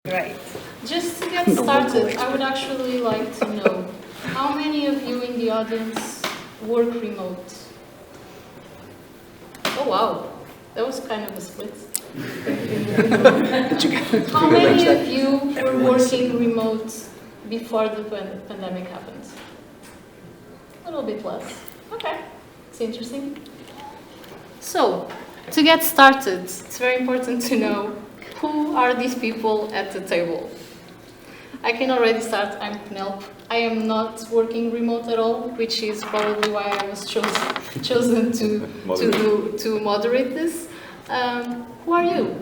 Great. Just to get started, I would actually like to know how many of you in the audience work remote? Oh wow, that was kind of a split. How many of you were working remote before the pandemic happened? A little bit less. Okay, it's interesting. So, to get started, it's very important to know who are these people at the table. I can already start. I'm Penélope. I am not working remote at all, which is probably why I was chosen to moderate this. Who are you?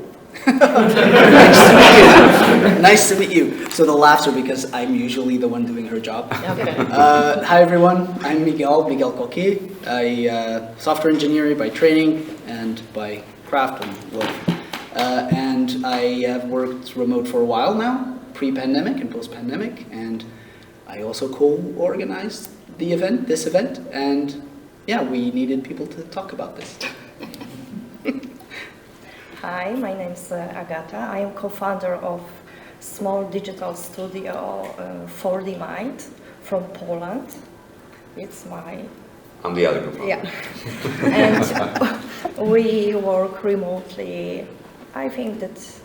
Nice to meet you. So the laughs are because I'm usually the one doing her job. Okay. Hi everyone, I'm Miguel Coquet. I software engineer by training and by craft and work. And I have worked remote for a while now, pre-pandemic and post-pandemic, and I also co-organized this event, and yeah, we needed people to talk about this. Hi, my name is Agata. I am co-founder of small digital studio 4D Mind from Poland. I'm the other co-founder. Yeah. And we work remotely, I think that's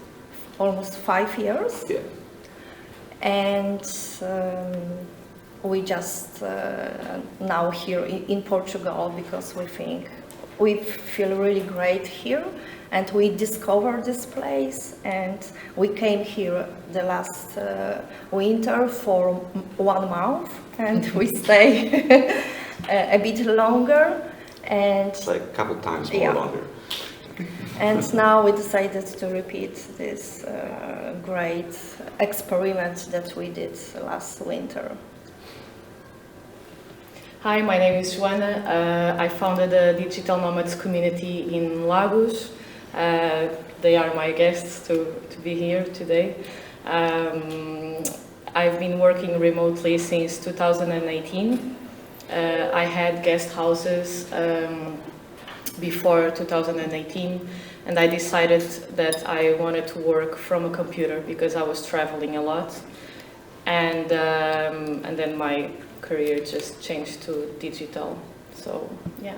almost 5 years. Yeah. And we just now here in Portugal because we feel really great here, and we discovered this place, and we came here the last winter for 1 month, and we stay a bit longer, and It's like a couple times more longer. And now we decided to repeat this great experiment that we did last winter. Hi, my name is Joana. I founded a digital nomads community in Lagos. They are my guests to be here today. I've been working remotely since 2018. I had guest houses before 2018, and I decided that I wanted to work from a computer because I was traveling a lot, and then my career just changed to digital. So yeah.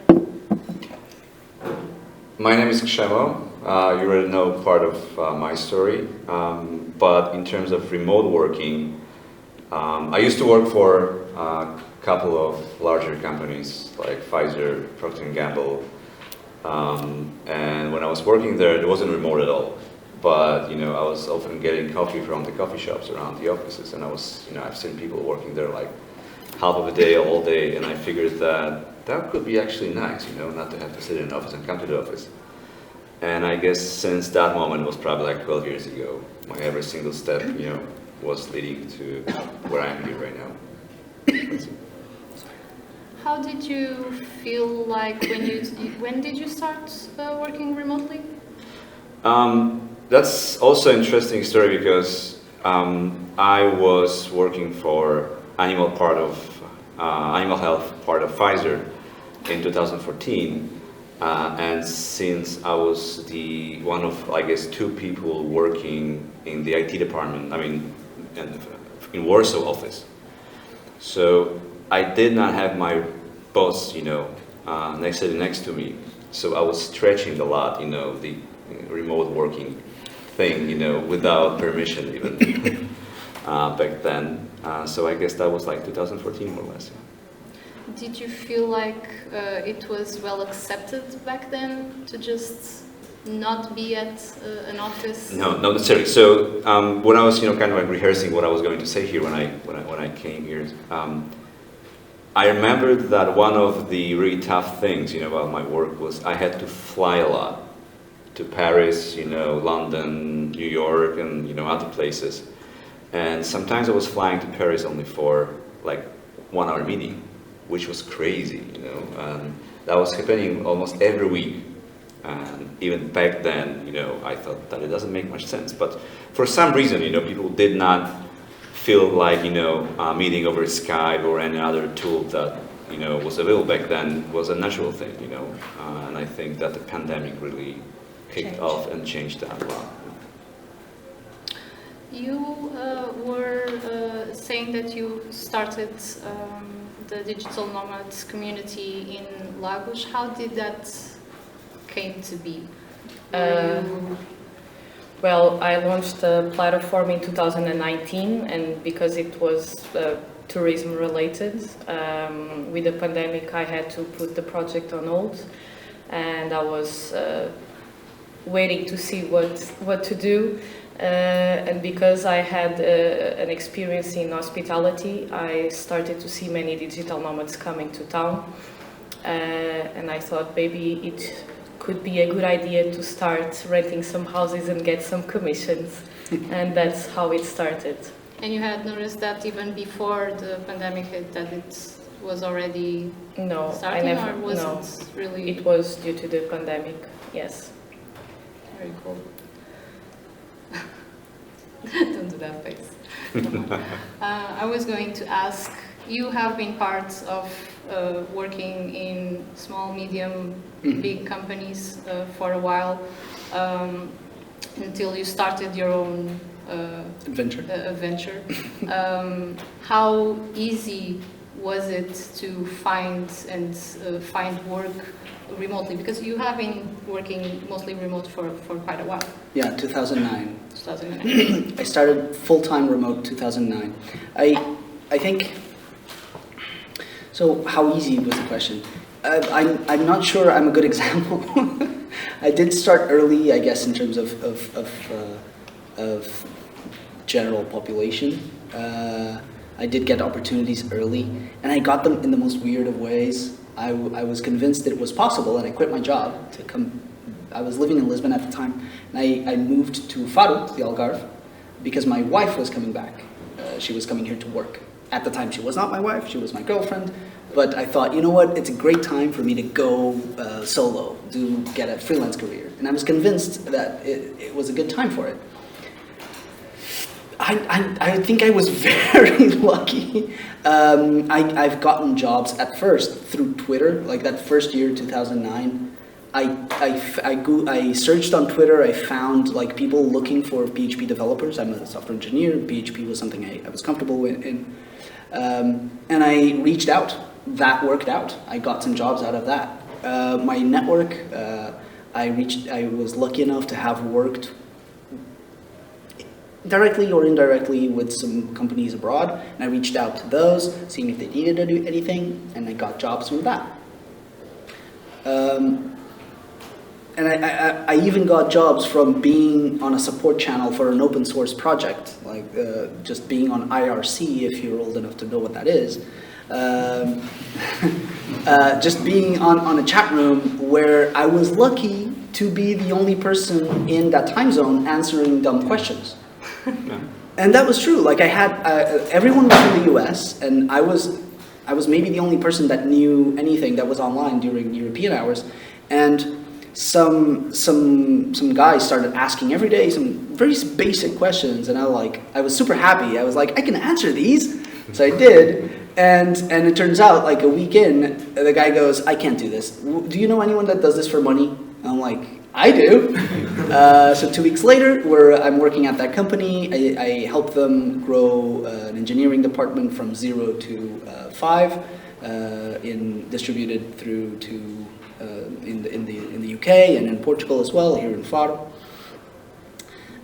My name is Krzemo. You already know part of my story, but in terms of remote working, I used to work for a couple of larger companies like Pfizer, Procter & Gamble, and when I was working there, it wasn't remote at all. But I was often getting coffee from the coffee shops around the offices, and I've seen people working there like half of a day, all day, and I figured that could be actually nice, not to have to sit in an office and come to the office. And I guess since that moment was probably like 12 years ago, my every single step, was leading to where I am here right now. How did you feel like when did you start working remotely? That's also an interesting story because I was working for animal health part of Pfizer in 2014, and since I was one of, I guess, 2 people working in the IT department, in Warsaw office, so I did not have my boss, next to me, so I was stretching a lot, the remote working thing, without permission even back then. So I guess that was like 2014 more or less. Did you feel like it was well accepted back then to just not be at an office? No, not necessarily. So when I was, kind of like rehearsing what I was going to say here when I came here, I remembered that one of the really tough things, about my work was I had to fly a lot to Paris, London, New York, and other places. And sometimes I was flying to Paris only for like 1 hour meeting, which was crazy, and that was happening almost every week. And even back then, I thought that it doesn't make much sense. But for some reason, people did not feel like, meeting over Skype or any other tool that, was available back then was a natural thing, and I think that the pandemic really kicked off and changed that a lot. You were saying that you started the digital nomads community in Lagos. How did that came to be? Well, I launched the platform in 2019, and because it was tourism related, with the pandemic I had to put the project on hold, and I was waiting to see what to do. And because I had an experience in hospitality, I started to see many digital nomads coming to town, and I thought maybe it could be a good idea to start renting some houses and get some commissions, and that's how it started. And you had noticed that even before the pandemic hit, that it was already starting, or was it really? It was due to the pandemic, yes. Very cool. Don't do that face. I was going to ask, you have been part of working in small, medium, big companies for a while, until you started your own adventure. How easy was it to find work remotely? Because you have been working mostly remote for quite a while. Yeah, 2009. 2009. I started full-time remote 2009. I think, so how easy was the question? I'm not sure I'm a good example. I did start early, I guess, in terms of general population. I did get opportunities early, and I got them in the most weird of ways. I was convinced that it was possible, and I quit my job to come. I was living in Lisbon at the time, and I moved to Faro, the Algarve, because my wife was coming back. She was coming here to work. At the time, she was not my wife, she was my girlfriend, but I thought, you know what, it's a great time for me to go solo, get a freelance career. And I was convinced that it was a good time for it. I think I was very lucky. I've gotten jobs at first through Twitter, like that first year, 2009. I searched on Twitter, I found like people looking for PHP developers. I'm a software engineer, PHP was something I was comfortable in. And I reached out, that worked out. I got some jobs out of that. My network, I was lucky enough to have worked directly or indirectly with some companies abroad, and I reached out to those, seeing if they needed to do anything, and I got jobs from that. And I even got jobs from being on a support channel for an open source project, like just being on IRC, if you're old enough to know what that is. Just being on a chat room where I was lucky to be the only person in that time zone answering dumb questions. And that was true. Like I had, everyone was in the US, and I was maybe the only person that knew anything that was online during European hours. And some guys started asking every day some very basic questions, and I was super happy. I was like, I can answer these. So I did. And it turns out, like a week in, the guy goes, I can't do this. Do you know anyone that does this for money? And I'm like, I do. So 2 weeks later, I'm working at that company. I helped them grow an engineering department from 0 to 5, distributed through to in the UK and in Portugal as well, here in Faro.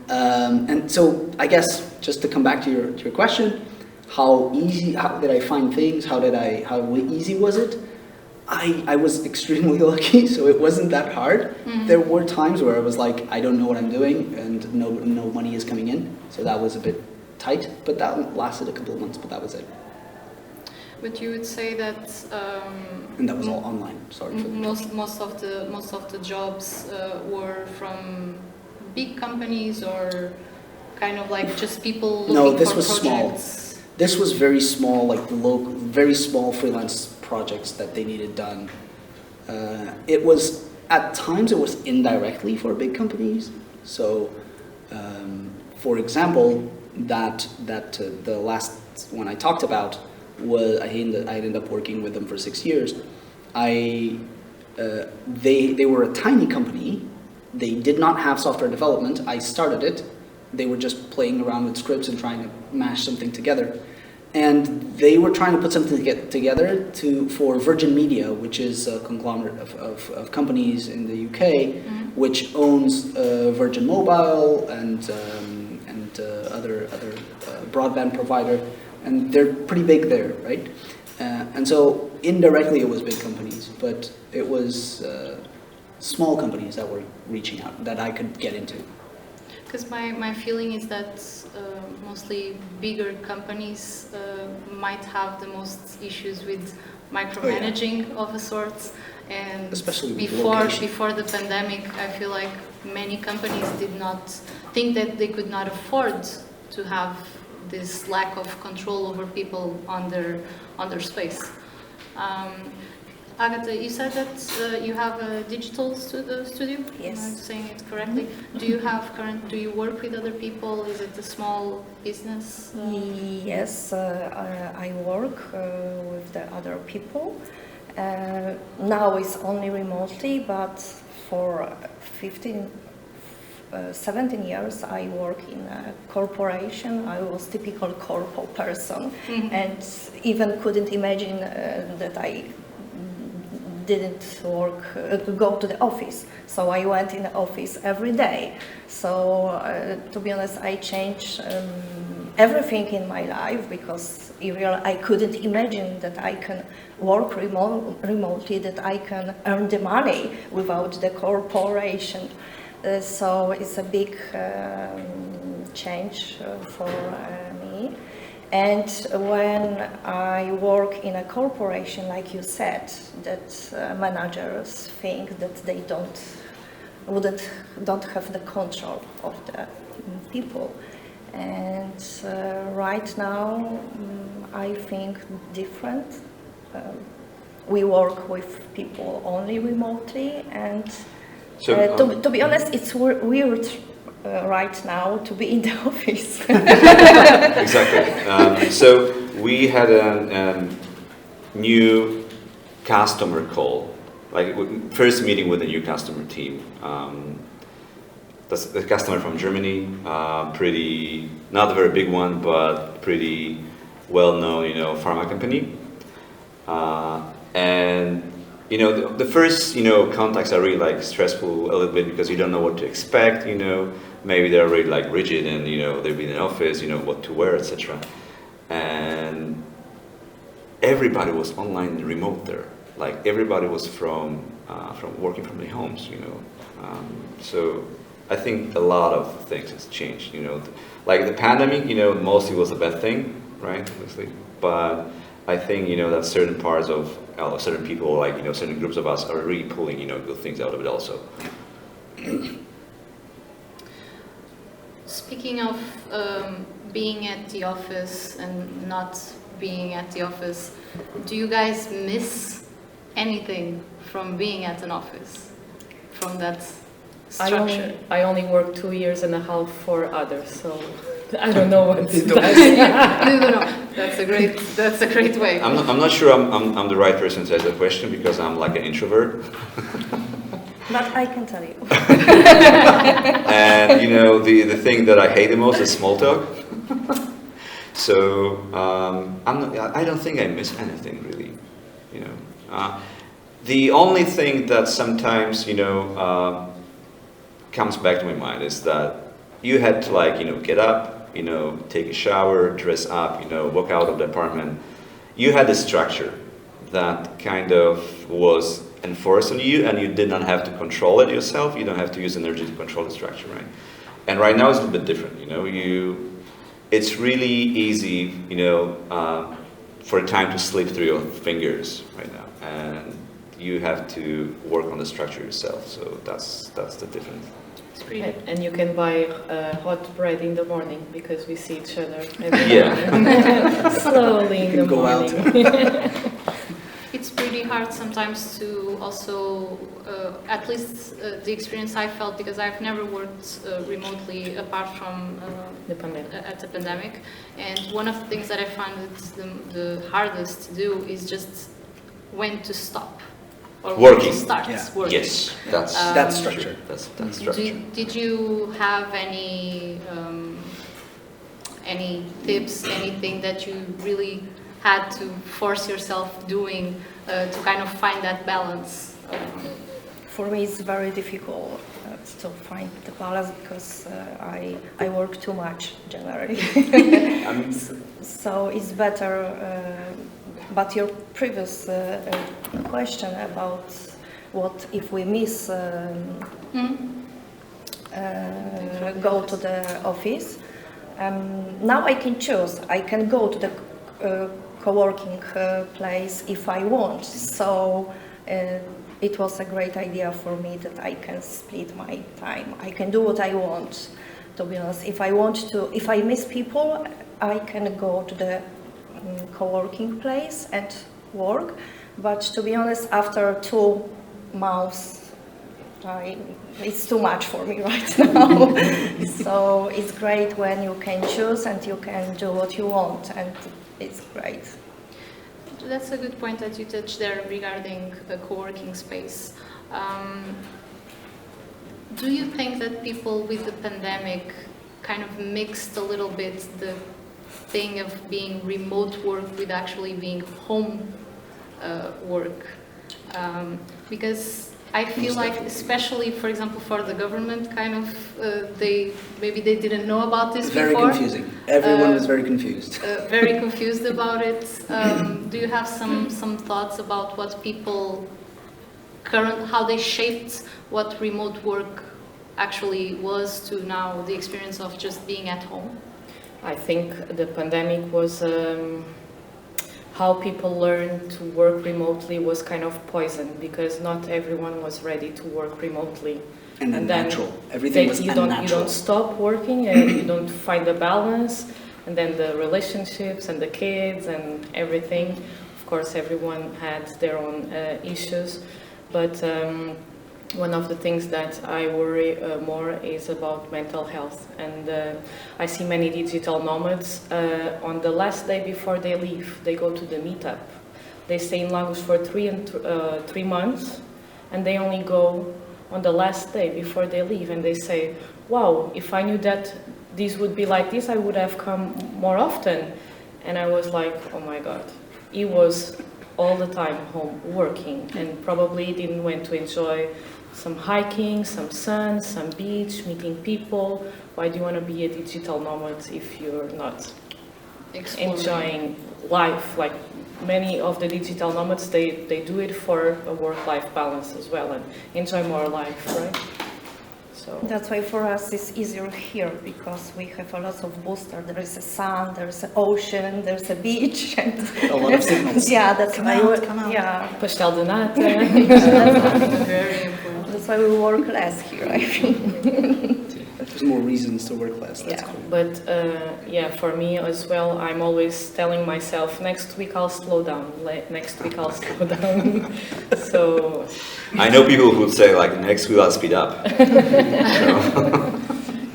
And so I guess just to come back to your question, how did I find things? How easy was it? I was extremely lucky, so it wasn't that hard. Mm-hmm. There were times where I was like, I don't know what I'm doing, and no money is coming in, so that was a bit tight. But that lasted a couple of months, but that was it. But you would say that, and that was all online. Sorry for most of the jobs were from big companies, or kind of like just people looking for projects? No, this was small. This was very small, like very small freelance projects that they needed done. It was, at times, it was indirectly for big companies. So, for example, the last one I talked about was I ended up working with them for 6 years. They were a tiny company. They did not have software development. I started it. they were just playing around with scripts and trying to mash something together. And they were trying to put something together for Virgin Media, which is a conglomerate of companies in the UK, which owns Virgin Mobile and other broadband provider, and they're pretty big there, right? And so indirectly it was big companies, but it was small companies that were reaching out that I could get into. Because my feeling is that mostly bigger companies might have the most issues with micromanaging of a sort, and especially before the pandemic, I feel like many companies did not think that they could not afford to have this lack of control over people on their space. Agata, you said that you have a digital studio. Yes. Am I saying it correctly? Do you work with other people? Is it a small business? Yes, I work with the other people. Now it's only remotely, but for 17 years I work in a corporation. I was typical corpo person, and even couldn't imagine that I didn't go to the office. So I went in the office every day. So to be honest, I changed everything in my life, because I couldn't imagine that I can work remotely, that I can earn the money without the corporation. So it's a big change for me. And when I work in a corporation, like you said, that managers think that they don't have the control of the people. And right now, I think different. We work with people only remotely, and So, to be honest, it's weird right now to be in the office. Exactly. So we had a new customer call, like first meeting with a new customer team. That's a customer from Germany, pretty, not a very big one, but pretty well-known, pharma company. And the first, contacts are really like stressful a little bit, because you don't know what to expect, maybe they're really like rigid, and they've been in office, what to wear, etc. And everybody was online and remote there. Like everybody was from working from their homes, So I think a lot of things has changed, Like the pandemic, mostly was a bad thing, right? Obviously, but I think that certain parts of certain people, like certain groups of us, are really pulling good things out of it also. Speaking of being at the office and not being at the office, do you guys miss anything from being at an office, from that structure? I only worked 2.5 years for others, so I don't know what it's No. That's a great way. I'm not sure I'm the right person to ask the question, because I'm like an introvert. But I can tell you. And the thing that I hate the most is small talk. So I don't think I miss anything really. The only thing that sometimes comes back to my mind is that you had to get up, take a shower, dress up, walk out of the apartment. You had a structure that kind of was enforced on you, and you did not have to control it yourself. You don't have to use energy to control the structure, right? And right now it's a little bit different. It's really easy, for time to slip through your fingers right now, and you have to work on the structure yourself. So that's the difference. And you can buy hot bread in the morning, because we see each other slowly in the morning. It's pretty hard sometimes to also, at least the experience I felt, because I've never worked remotely apart from at the pandemic. And one of the things that I find the hardest to do is just when to stop. or Working. when it starts Yeah. working. Yes, that's That's structure. That's structure. Did you have any tips, anything that you really had to force yourself doing to kind of find that balance? For me, it's very difficult to find the balance because I work too much generally. So it's better. But your previous question about what if we miss go to the office. Now I can choose. I can go to the co-working place if I want. So it was a great idea for me that I can split my time. I can do what I want. To be honest, if I miss people, I can go to the co-working place and work. But to be honest, after 2 months, it's too much for me right now. So it's great when you can choose and you can do what you want, and it's great. That's a good point that you touched there regarding the co-working space. Do you think that people with the pandemic kind of mixed a little bit the thing of being remote work with actually being home work? Because I feel like, especially, for example, for the government, kind of, they didn't know about this Very before. confusing. Everyone was very confused. Very confused about it. Do you have some thoughts about what people how they shaped what remote work actually was to now the experience of just being at home? I think the pandemic was how people learned to work remotely was kind of poison because not everyone was ready to work remotely. And then natural. Everything was unnatural. You don't stop working and you don't find the balance, and then the relationships and the kids and everything. Of course, everyone had their own issues, but one of the things that I worry more is about mental health, and I see many digital nomads on the last day before they leave, they go to the meetup. They stay in Lagos for 3 months, and they only go on the last day before they leave, and they say, wow, if I knew that this would be like this, I would have come more often. And I was like, oh my God, he was all the time home working and probably didn't want to enjoy some hiking, some sun, some beach, meeting people. Why do you want to be a digital nomad if you're not enjoying life? Like many of the digital nomads, they do it for a work-life balance as well and enjoy more life, right? So that's why for us it's easier here because we have a lot of booster. There is a sun, there's an ocean, there's a beach, and A lot of signals. Yeah, that's Come why. out. Yeah, pastel de nata. Very important. that's why we work less here. I think. There's more reasons to work less. That's Yeah. cool. But yeah, for me as well, I'm always telling myself, next week I'll slow down, next week I'll slow down. So I know people who would say like next week I'll speed up.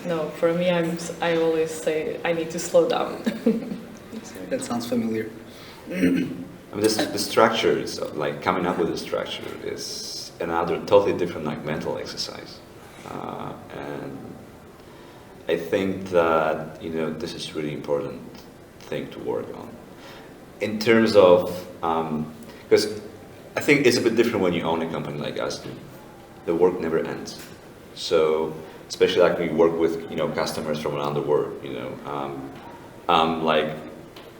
no, for me, I always say I need to slow down. That sounds familiar. I mean, the structure is like coming up with a structure is another totally different like mental exercise, and I think that this is really important thing to work on in terms of because I think it's a bit different when you own a company like us. The work never ends, so especially like we work with customers from around the world. Like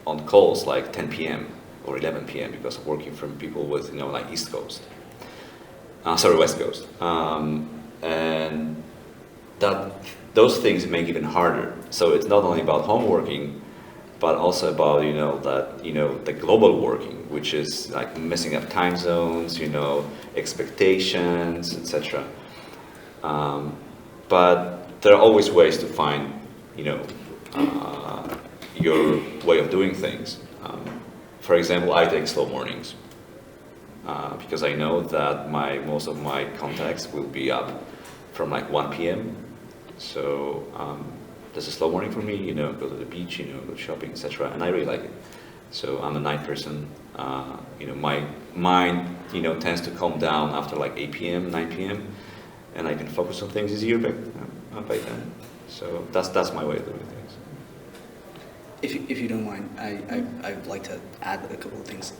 on calls like 10 p.m. or 11 p.m. because I'm working from people with like East Coast, West Coast, and those things make it even harder. So it's not only about home working, but also about the global working, which is like messing up time zones, expectations, etc. But there are always ways to find your way of doing things. For example, I take slow mornings because I know that most of my contacts will be up from like 1 p.m. So that's a slow morning for me, go to the beach, go shopping, etc. And I really like it. So I'm a night person. My mind tends to calm down after like 8 p.m., 9 p.m., and I can focus on things easier by then. So that's my way of doing things. If you don't mind, I'd like to add a couple of things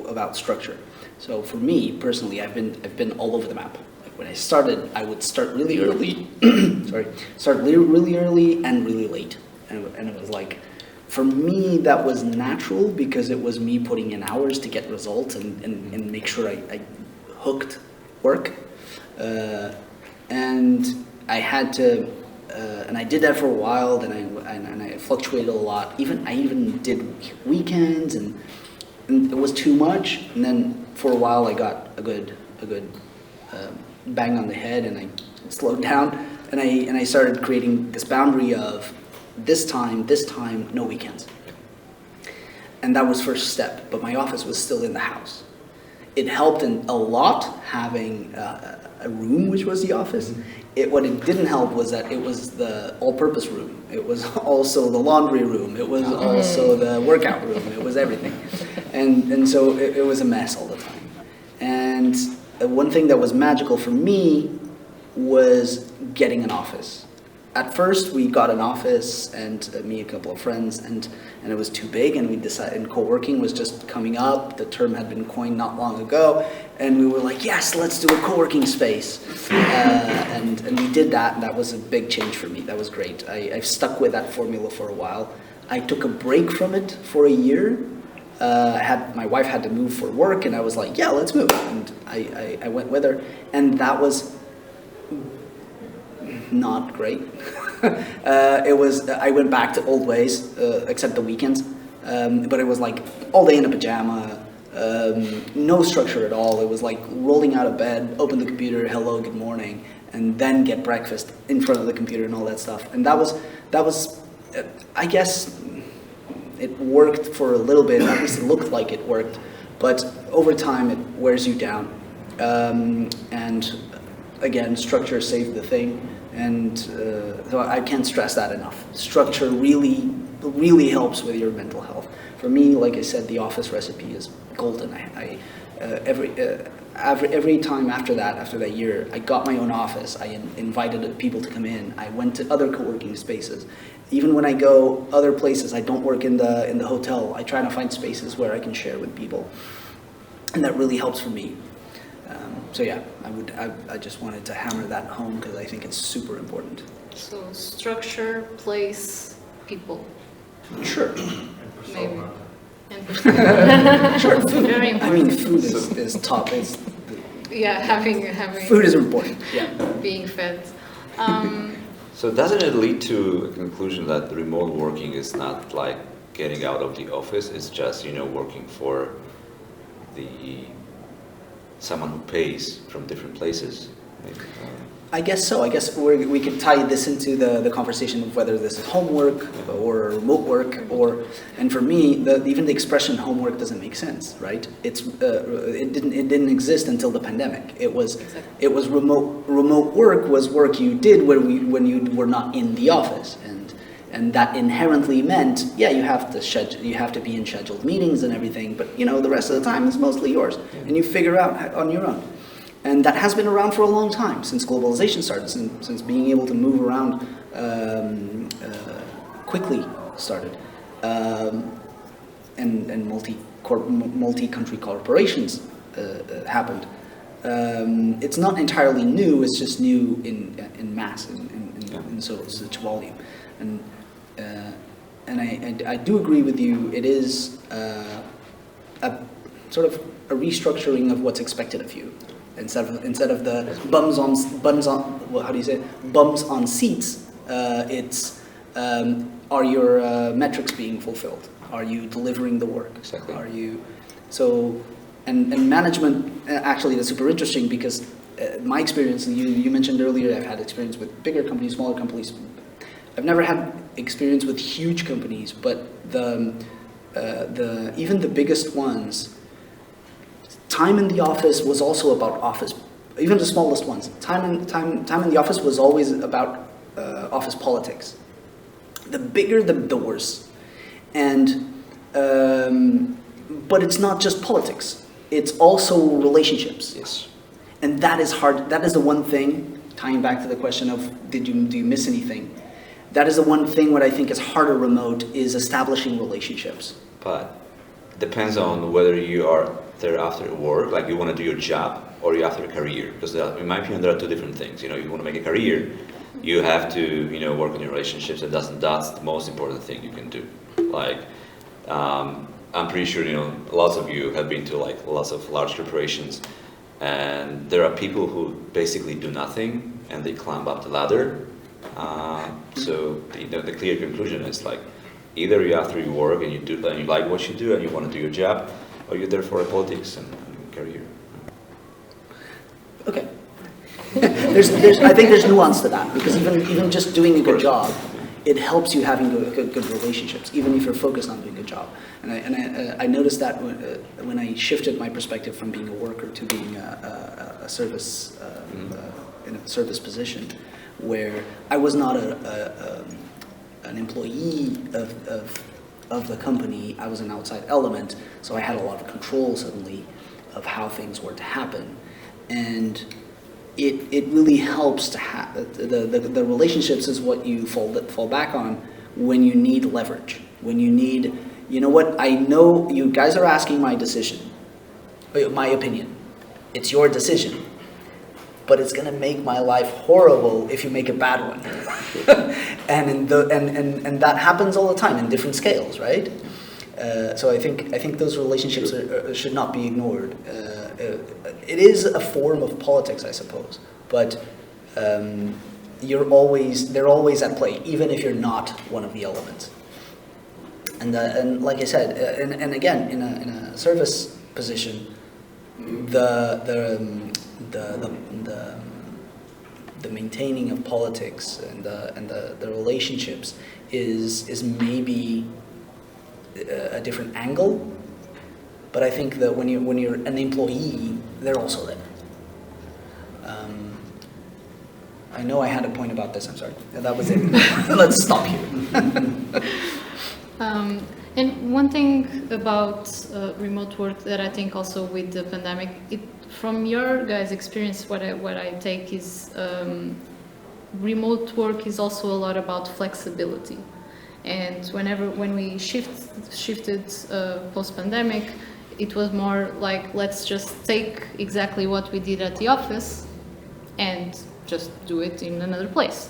about structure. So for me personally, I've been all over the map. Like when I started, I would start really early. Really early and really late, and it was like, for me that was natural because it was me putting in hours to get results and make sure I hooked work, and I had to. And I did that for a while. Then I fluctuated a lot. I even did weekends, and it was too much. And then for a while, I got a good bang on the head, and I slowed down. And I started creating this boundary of this time, no weekends. And that was first step. But my office was still in the house. It helped a lot having a room, which was the office. What it didn't help was that it was the all-purpose room. It was also the laundry room. It was also the workout room. It was everything. And so it was a mess all the time. And one thing that was magical for me was getting an office. At first, we got an office, and me and a couple of friends, and it was too big, and we decided, and co-working was just coming up. The term had been coined not long ago, and we were like, yes, let's do a co-working space. And we did that, and that was a big change for me. That was great. I've stuck with that formula for a while. I took a break from it for a year. My wife had to move for work, and I was like, yeah, let's move. And I went with her, and that was not great. I went back to old ways, except the weekends. But it was like all day in a pajama, no structure at all. It was like rolling out of bed, open the computer, hello, good morning, and then get breakfast in front of the computer and all that stuff. And that was, I guess, it worked for a little bit. At least it looked like it worked. But over time, it wears you down. And again, structure saved the thing. And so I can't stress that enough. Structure really helps with your mental health. For me, like I said, the office recipe is golden. Every time after that year, I got my own office. I invited people to come in. I went to other co-working spaces. Even when I go other places, I don't work in the hotel. I try to find spaces where I can share with people, and that really helps for me. So yeah, I just wanted to hammer that home because I think it's super important. So structure, place, people. Sure. Maybe. And Sure. Food. Very important. I mean, food is top. Yeah, having food is important. Yeah. Being fed. So doesn't it lead to a conclusion that remote working is not like getting out of the office? It's just working for someone who pays from different places. Maybe. I guess so. I guess we could tie this into the conversation of whether this is homework or remote work, and for me, even the expression homework doesn't make sense, right? It didn't exist until the pandemic. It was remote work was work you did when you were not in the office, and that inherently meant, yeah, you have to be in scheduled meetings and everything, but the rest of the time is mostly yours, and you figure out on your own. And that has been around for a long time, since globalization started, since being able to move around quickly started, and multi-country corporations happened. It's not entirely new; it's just new in mass, in such volume. And I do agree with you. It is a sort of a restructuring of what's expected of you. Instead of the bums on seats, it's are your metrics being fulfilled? Are you delivering the work? Exactly. Are you and management? Actually, that's super interesting because my experience. You mentioned earlier, I've had experience with bigger companies, smaller companies. I've never had experience with huge companies, but even the biggest ones. Time in the office was also about office, even the smallest ones. Time in the office was always about office politics. The bigger, the worse. And but it's not just politics. it's also relationships. Yes. And that is hard. That is the one thing, tying back to the question of do you miss anything? That is the one thing what I think is harder remote is establishing relationships. But it depends on whether you are there after work, like you want to do your job, or you're after a career. Because in my opinion, there are two different things. You know, you want to make a career, you have to, you know, work on your relationships, and that's the most important thing you can do. Like, I'm pretty sure, you know, lots of you have been to like lots of large corporations, and there are people who basically do nothing and they climb up the ladder. So the clear conclusion is like, either you after you work and you like what you do and you want to do your job, or you're there for politics and career. Okay. I think there's nuance to that, because even just doing a good job, it helps you having good relationships, even if you're focused on doing a good job. And I noticed that when I shifted my perspective from being a worker to being a service in a service position, where I was not an employee of the company, I was an outside element, so I had a lot of control suddenly of how things were to happen, and it really helps to have the relationships is what you fall back on when you need leverage, when you need, you know what, I know you guys are asking my decision, my opinion, it's your decision, but it's going to make my life horrible if you make a bad one. and that happens all the time in different scales, right? So I think those relationships should not be ignored. It is a form of politics, I suppose, but they're always at play, even if you're not one of the elements. And like I said, and again, in a service position, the maintaining of politics and the relationships is maybe a different angle, but I think that when you're an employee, they're also there. I know I had a point about this. I'm sorry. That was it. Let's stop here. And one thing about remote work that I think also with the pandemic, from your guys' experience, what I take is remote work is also a lot about flexibility. And when we shifted post-pandemic, it was more like, let's just take exactly what we did at the office and just do it in another place.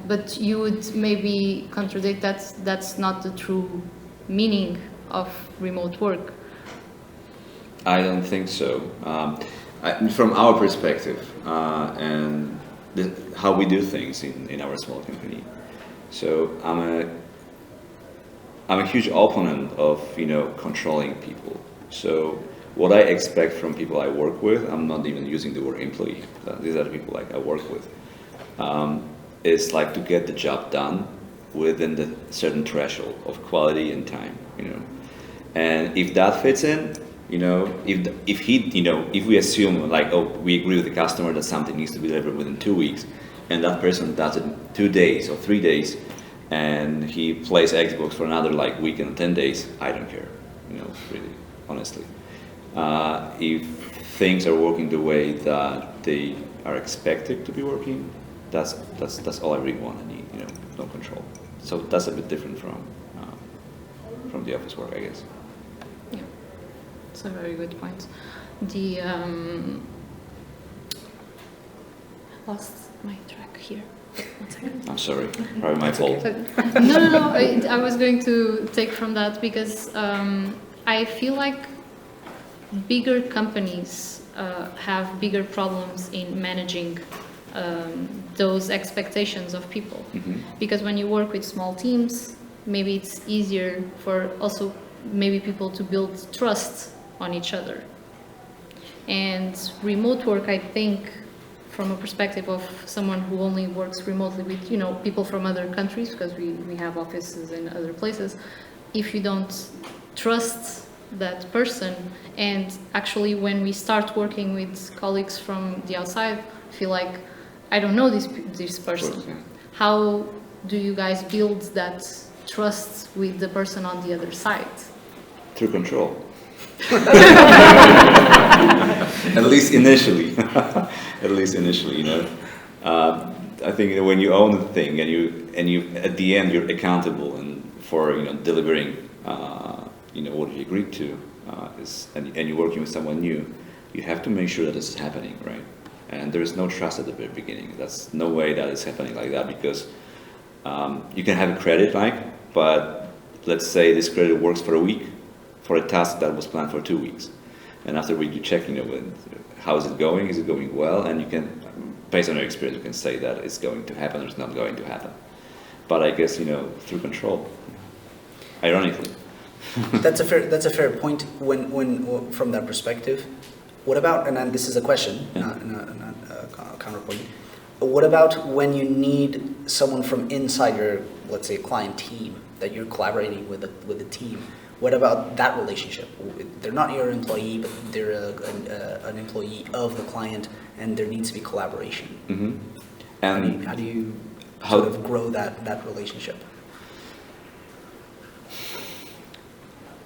But you would maybe contradict that's not the true meaning of remote work. I don't think so. From our perspective and how we do things in our small company. So I'm a huge opponent of, you know, controlling people. So what I expect from people I work with, I'm not even using the word employee. These are the people like I work with. Is like to get the job done within the certain threshold of quality and time, you know. And if that fits in, you know, if we assume like, oh, we agree with the customer that something needs to be delivered within 2 weeks, and that person does it in 2 days or 3 days, and he plays Xbox for another like week and 10 days, I don't care, you know, really, honestly. If things are working the way that they are expected to be working, that's all I really want and need, you know, no control. So that's a bit different from the office work, I guess. Yeah, it's a very good point. Lost my track here. 1 second. I'm sorry, probably my fault. No. I was going to take from that because I feel like bigger companies have bigger problems in managing those expectations of people. Mm-hmm. Because when you work with small teams, maybe it's easier for also maybe people to build trust on each other. And remote work, I think, from a perspective of someone who only works remotely with, you know, people from other countries, because we have offices in other places, if you don't trust that person, and actually when we start working with colleagues from the outside, feel like, I don't know this person. Course, yeah. How do you guys build that trust with the person on the other side? Through control. At least initially. At least initially, you know. I think that when you own the thing and you at the end you're accountable and for delivering what you agreed to and you're working with someone new, you have to make sure that this is happening, right? And there is no trust at the very beginning. That's no way that it's happening like that, because you can have a credit, but let's say this credit works for a week for a task that was planned for 2 weeks, and after a week you check, how is it going? Is it going well? And you can, based on your experience, you can say that it's going to happen or it's not going to happen. But I guess through control, ironically. That's a fair point. When from that perspective, what about, and then this is a question, not a counterpoint. What about when you need someone from inside your, let's say, client team, that you're collaborating with the team? What about that relationship? They're not your employee, but they're an employee of the client, and there needs to be collaboration. Mm-hmm. And how do you sort of grow that relationship?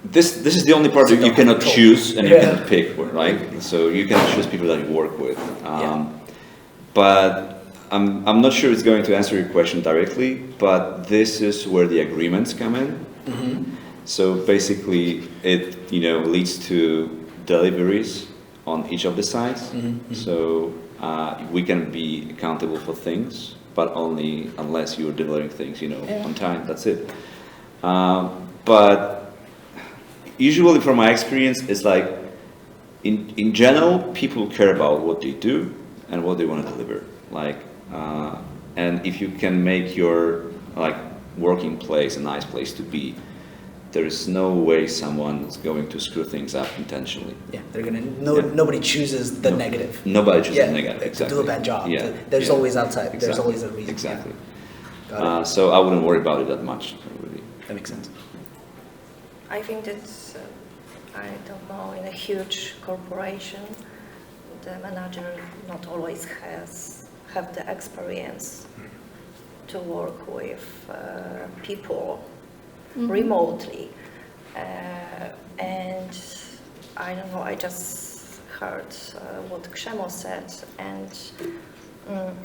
This is the only part that you cannot choose and you cannot pick, right? So you cannot choose people that you work with. But I'm not sure it's going to answer your question directly, but this is where the agreements come in. Mm-hmm. So basically it leads to deliveries on each of the sides. Mm-hmm. So we can be accountable for things, but only unless you're delivering things on time. That's it. But usually from my experience, it's like in general people care about what they do and what they want to deliver. And if you can make your working place a nice place to be, there is no way someone's going to screw things up intentionally. Yeah, they're gonna. Nobody chooses the negative. Nobody chooses the negative. Exactly. To do a bad job. Yeah. There's always outside. Exactly. There's always a reason. Exactly. Yeah. So I wouldn't worry about it that much. Really. That makes sense. I think that's, I don't know, in a huge corporation, the manager not always have the experience to work with people remotely. And I don't know, I just heard what Krzemo said, and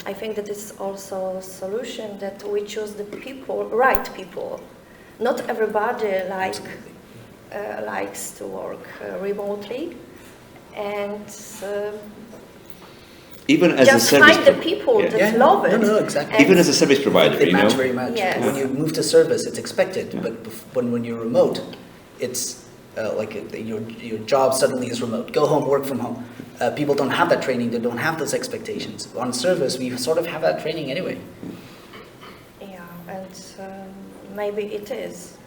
I think that it's also a solution that we choose the right people. Not everybody likes to work remotely, and even as just a service find the people that love it. No, exactly. Even as a service provider, They match very much. Yes. When you move to service, it's expected, but when you're remote, it's your job suddenly is remote. Go home, work from home. People don't have that training. They don't have those expectations. On service, we sort of have that training anyway. Yeah, and maybe it is.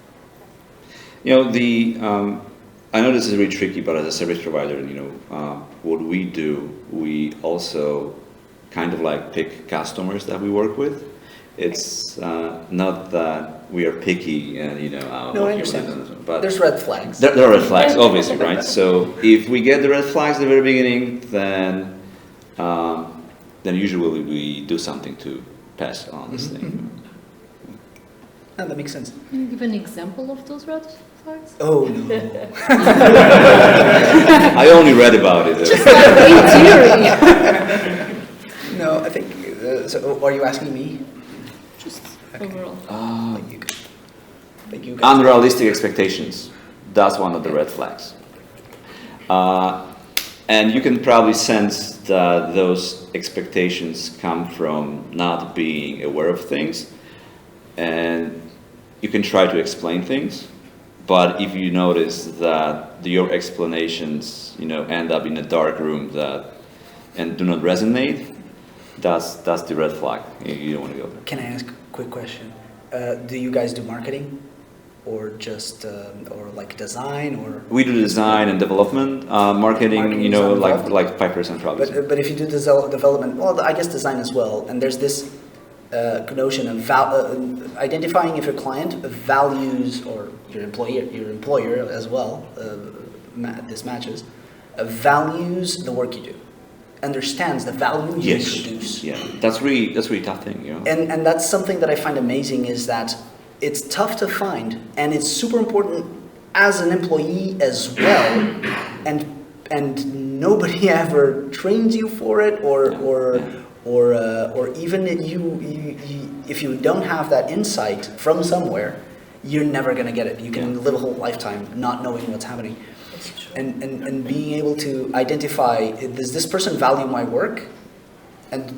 I know this is really tricky, but as a service provider, what we do, we also kind of pick customers that we work with. It's not that we are picky and No, I understand. but There's red flags. There are red flags, obviously, right? So if we get the red flags at the very beginning, then usually we do something to pass on this thing. No, that makes sense. Can you give an example of those red flags? Oh no. I only read about it. Just in theory. No, I think. So, are you asking me? Just overall. Like you guys. Unrealistic expectations. That's one of the red flags. And you can probably sense that those expectations come from not being aware of things. And you can try to explain things, but if you notice that your explanations, end up in a dark room and do not resonate, that's the red flag. You don't want to go there. Can I ask a quick question? Do you guys do marketing, or just or design, or? We do design and development, marketing. Like 5% probably. But if you do development, well, I guess design as well. And there's this notion of identifying if your client values, or your employer as well, this matches, values the work you do, understands the value you produce. Yeah, that's really tough thing, And that's something that I find amazing, is that it's tough to find, and it's super important as an employee as well, and nobody ever trains you for it, or even if you don't have that insight from somewhere, you're never going to get it. You can live a whole lifetime not knowing what's happening. And being able to identify, does this person value my work?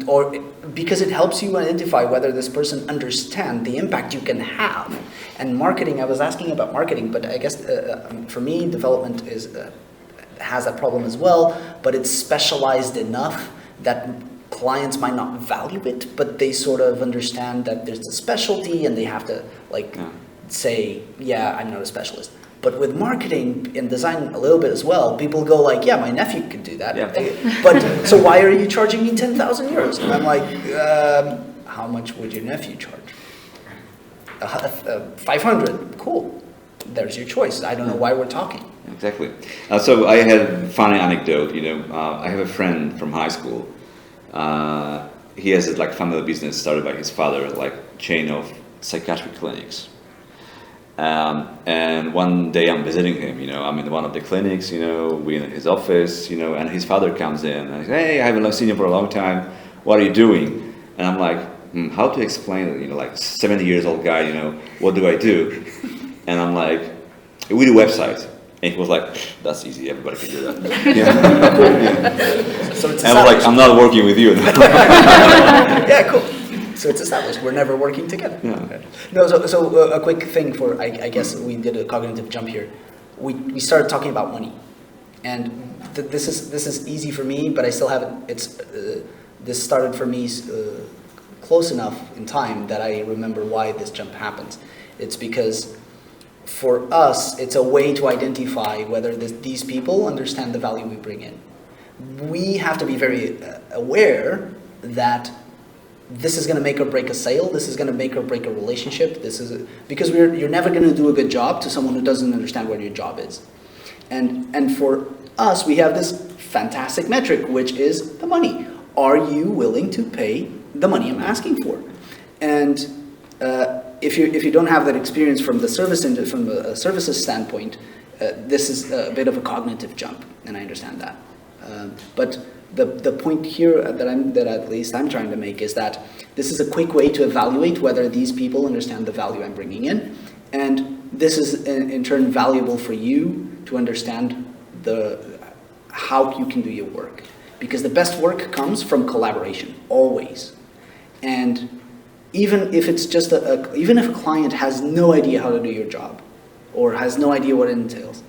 Or because it helps you identify whether this person understands the impact you can have. And marketing, I was asking about marketing, but I guess for me, development has that problem as well, but it's specialized enough that clients might not value it, but they sort of understand that there's a specialty and they have to say, yeah, I'm not a specialist. But with marketing and design a little bit as well, people go like, yeah, my nephew could do that. Yeah. But so why are you charging me 10,000 euros? And I'm like, how much would your nephew charge? 500. Cool. There's your choice. I don't know why we're talking. Exactly. So I had a funny anecdote. I have a friend from high school. He has a family business started by his father, chain of psychiatric clinics. And one day I'm visiting him, I'm in one of the clinics, we're in his office, and his father comes in and says, hey, I haven't seen you for a long time. What are you doing? And I'm like, how to explain it? 70 years old guy, what do I do? And I'm like, we do websites. And he was like, that's easy, everybody can do that. Yeah. So it's and I was like, I'm not working with you. Yeah, cool. So it's established. We're never working together. Yeah. Okay. No. So a quick thing for I guess we did a cognitive jump here. We started talking about money, and this is easy for me, but I still haven't. This started for me close enough in time that I remember why this jump happens. It's because for us, it's a way to identify whether these people understand the value we bring in. We have to be very aware that this is going to make or break a sale. This is going to make or break a relationship. Because you're never going to do a good job to someone who doesn't understand what your job is. And for us, we have this fantastic metric, which is the money. Are you willing to pay the money I'm asking for? And if you don't have that experience from the from a services standpoint, this is a bit of a cognitive jump, and I understand that. But the point here that at least I'm trying to make is that this is a quick way to evaluate whether these people understand the value I'm bringing in, and this is in turn valuable for you to understand how you can do your work, because the best work comes from collaboration always. And even if it's just even if a client has no idea how to do your job or has no idea what it entails,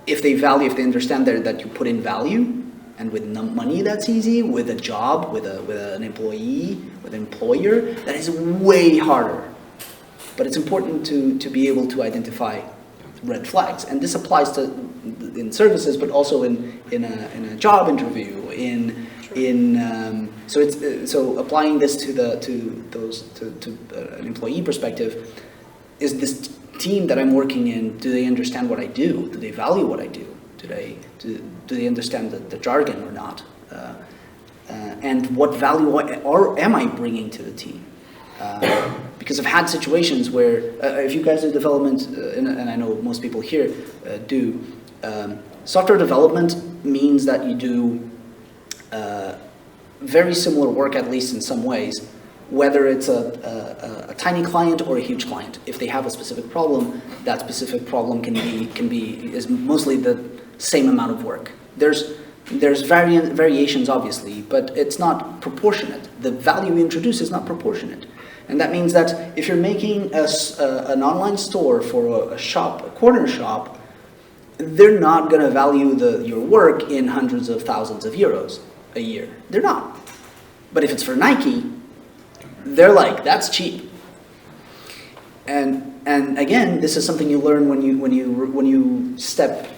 if they understand that you put in value. And with money, that's easy. With a job, with an employee, with an employer, that is way harder. But it's important to be able to identify red flags, and this applies to in services, but also in a job interview. So applying this to an employee perspective, is this team that I'm working in? Do they understand what I do? Do they value what I do? Do they understand the jargon or not? And what value am I bringing to the team? Because I've had situations where, if you guys do development, and I know most people here do, software development means that you do very similar work, at least in some ways, whether it's a tiny client or a huge client. If they have a specific problem, that specific problem is mostly the same amount of work. There's variations, obviously, but it's not proportionate. The value we introduce is not proportionate. And that means that if you're making an online store for a corner shop, they're not going to value your work in hundreds of thousands of euros a year. They're not. But if it's for Nike, they're like, that's cheap. And again, this is something you learn when you step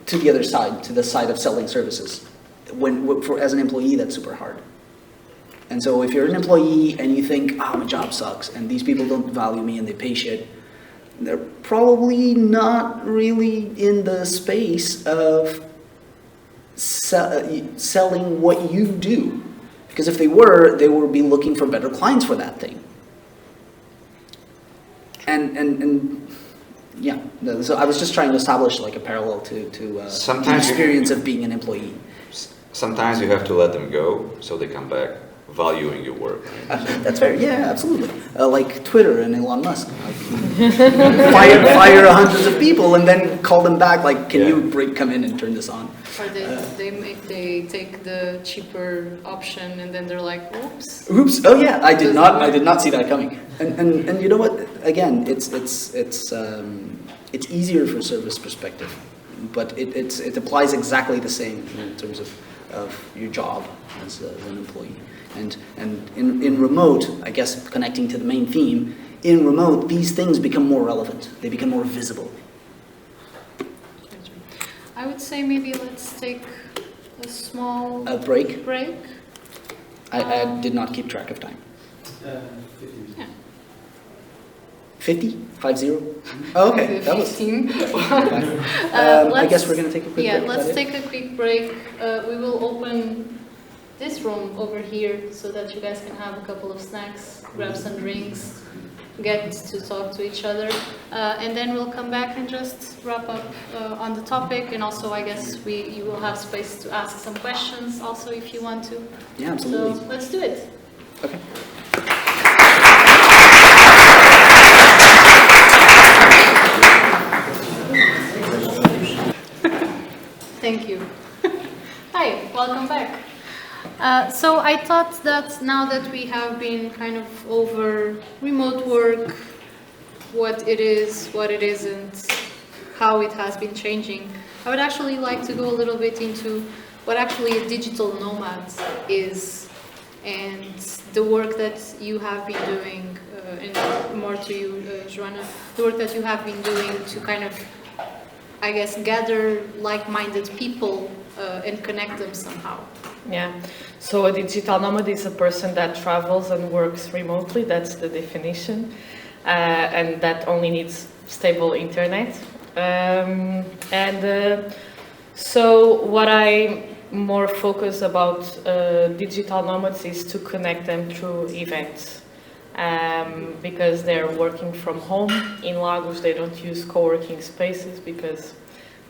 to the other side, to the side of selling services. As an employee, that's super hard. And so if you're an employee and you think, my job sucks and these people don't value me and they pay shit, they're probably not really in the space of selling what you do. Because if they were, they would be looking for better clients for that thing. And yeah, so I was just trying to establish like a parallel to the experience of being an employee. Sometimes you have to let them go so they come back valuing your work. That's fair. Yeah, absolutely. Like Twitter and Elon Musk, like fire hundreds of people and then call them back. Like, can you come in and turn this on? Or they take the cheaper option and then they're like, oops. Oops! Oh yeah, I did not see that coming. And you know what? Again, it's easier from a service perspective, but it applies exactly the same in terms of your job as an employee. And in remote, I guess connecting to the main theme, in remote these things become more relevant. They become more visible. I would say maybe let's take a small break. I did not keep track of time. 50. Yeah. 50? 50? Oh, okay. That was 15. I guess we're going to take a quick break. Yeah, let's take a quick break. We will open this room over here so that you guys can have a couple of snacks, grab some drinks, get to talk to each other, and then we'll come back and just wrap up on the topic. And also, I guess you will have space to ask some questions also if you want to. Yeah, absolutely. So let's do it. Okay. Thank you. Hi, welcome back. So I thought that now that we have been kind of over remote work, what it is, what it isn't, how it has been changing, I would actually like to go a little bit into what actually a digital nomad is and the work that you have been doing, and more to you, Joana, the work that you have been doing to kind of, I guess, gather like-minded people and connect them somehow. Yeah, so a digital nomad is a person that travels and works remotely, that's the definition, and that only needs stable internet. So what I more focus about digital nomads is to connect them through events, because they're working from home. In Lagos they don't use co-working spaces because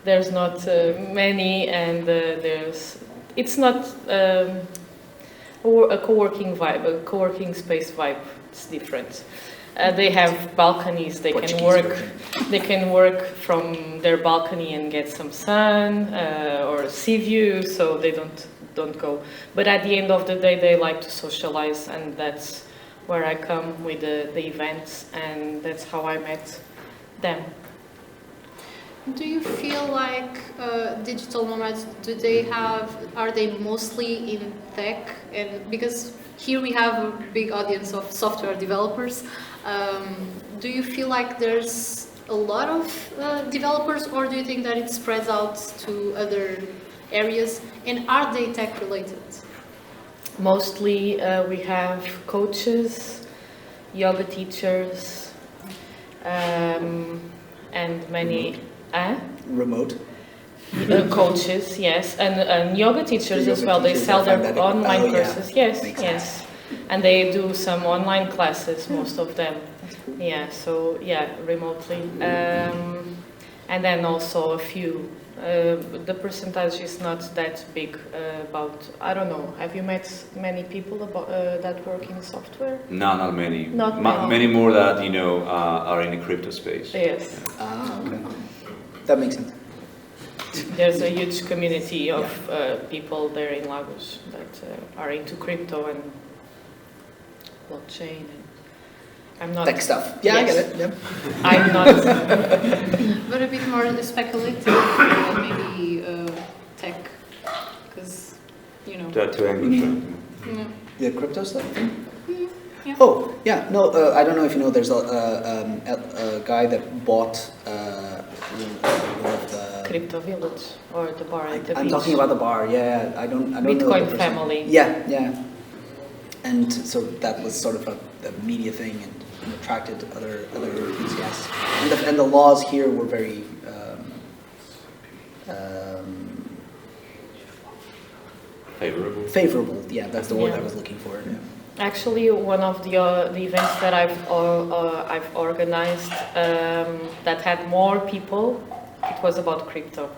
there's not many, and it's not a co-working vibe, a co-working space vibe. It's different. They have balconies. They can work from their balcony and get some sun or sea view, so they don't go. But at the end of the day, they like to socialize, and that's where I come with the events, and that's how I met them. Do you feel like digital nomads, are they mostly in tech? And because here we have a big audience of software developers, do you feel like there's a lot of developers, or do you think that it spreads out to other areas? And are they tech related? Mostly we have coaches, yoga teachers, and many remote coaches, yes, and yoga teachers as well. They sell their online courses, yes, and they do some online classes, most of them. Yeah, so yeah, remotely, and then also a few. The percentage is not that big. About, I don't know. Have you met many people that work in software? No, not many. Not many. Many more that are in the crypto space. Yes. Okay. That makes sense. There's a huge community of people there in Lagos that are into crypto and blockchain. And I'm not tech stuff. Yeah, yes. I get it. Yep. I'm not. But a bit more speculative, maybe tech, because To English. The crypto stuff. Yeah. Oh, yeah. No, I don't know if you know. There's a guy that bought one of the Crypto Village or the bar at the beach. I'm talking about the bar. Yeah, I don't know. Bitcoin the person. family. Yeah. And so that was sort of a media thing and attracted other enthusiasts. And the laws here were very Favorable. favorable. Yeah, that's the word I was looking for. Yeah. Actually, one of the events that I've organized that had more people, it was about crypto.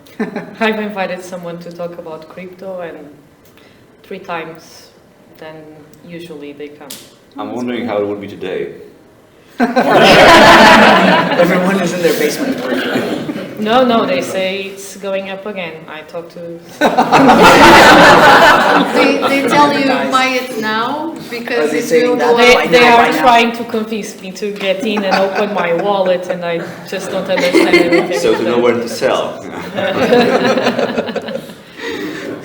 I've invited someone to talk about crypto, and 3 times then usually they come. I'm wondering how it would be today. Everyone is in their basement working. No, they say it's going up again. I talked to... They tell you buy it now because Are they it saying will that? go Buy up. They now, are buy now. trying to convince me to get in and open my wallet, and I just don't understand anything. So to know where to sell.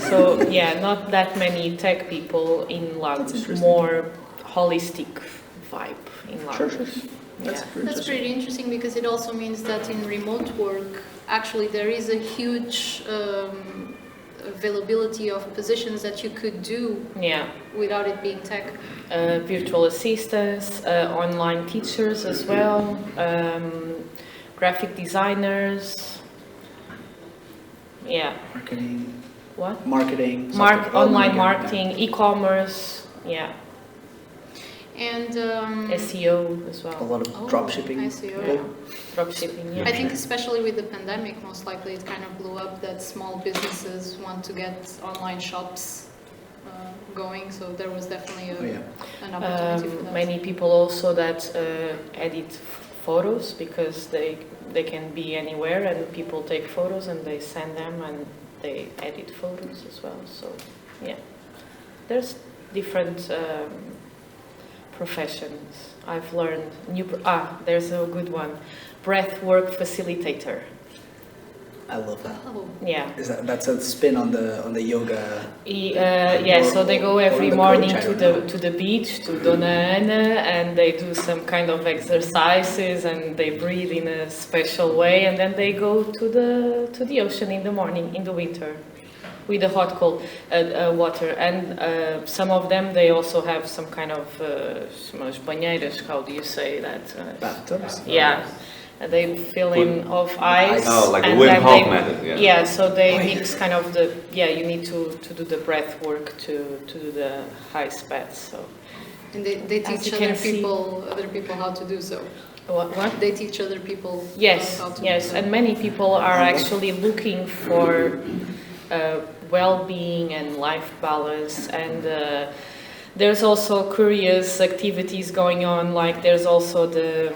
So yeah, not that many tech people in Lagos, more holistic vibe in Lagos. That's pretty interesting because it also means that in remote work, actually there is a huge availability of positions that you could do Yeah. without it being tech. Virtual assistants, online teachers as well, graphic designers. Yeah. Marketing. What? Marketing. Online marketing, e-commerce. Yeah. And SEO as A well. lot of drop shipping. SEO. Yeah. Dropshipping. Yeah. I think especially with the pandemic, most likely it kind of blew up that small businesses want to get online shops going, so there was definitely an opportunity for that. Many people also that edit photos because they can be anywhere and people take photos and they send them and they edit photos as well. So yeah, there's different professions. I've learned there's a good one, breathwork facilitator. I love that. Oh, Yeah. That's a spin on the yoga. So they go every the morning coach, I to don't the beach, to Dona Ana, and they do some kind of exercises and they breathe in a special way, and then they go to the ocean in the morning, in the winter, with the hot cold water. And some of them, they also have some kind of banheiras, how do you say that? Bathtubs? Yeah. And they fill in of ice. Oh, like the and Wim then Hof method, yeah. Yeah, so they mix kind of you need to do the breath work to do the high spreads. So. and they As teach you can other people how to do so. What? They teach other people Yes, how to do yes, so. and many people are actually looking for well-being and life balance, and there's also curious activities going on, like there's also the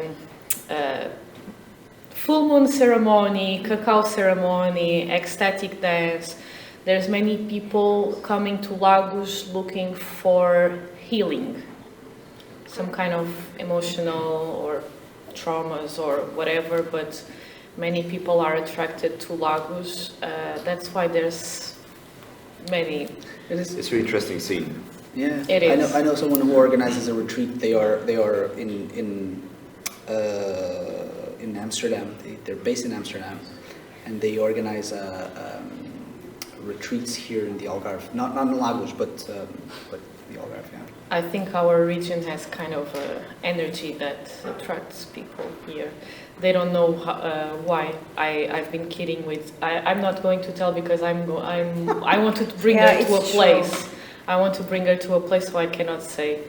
full moon ceremony, cacao ceremony, ecstatic dance. There's many people coming to Lagos looking for healing, some kind of emotional or traumas or whatever, but many people are attracted to Lagos. That's why there's many. It's a really interesting scene. Yeah, It is. I know someone who organizes a retreat. They are in Amsterdam. They're based in Amsterdam, and they organize retreats here in the Algarve. Not in Lagos, but the Algarve. Yeah. I think our region has kind of energy that attracts people here. They don't know why. I've been kidding with. I'm not going to tell because I wanted to bring her to a place. True. I want to bring her to a place, so I cannot say.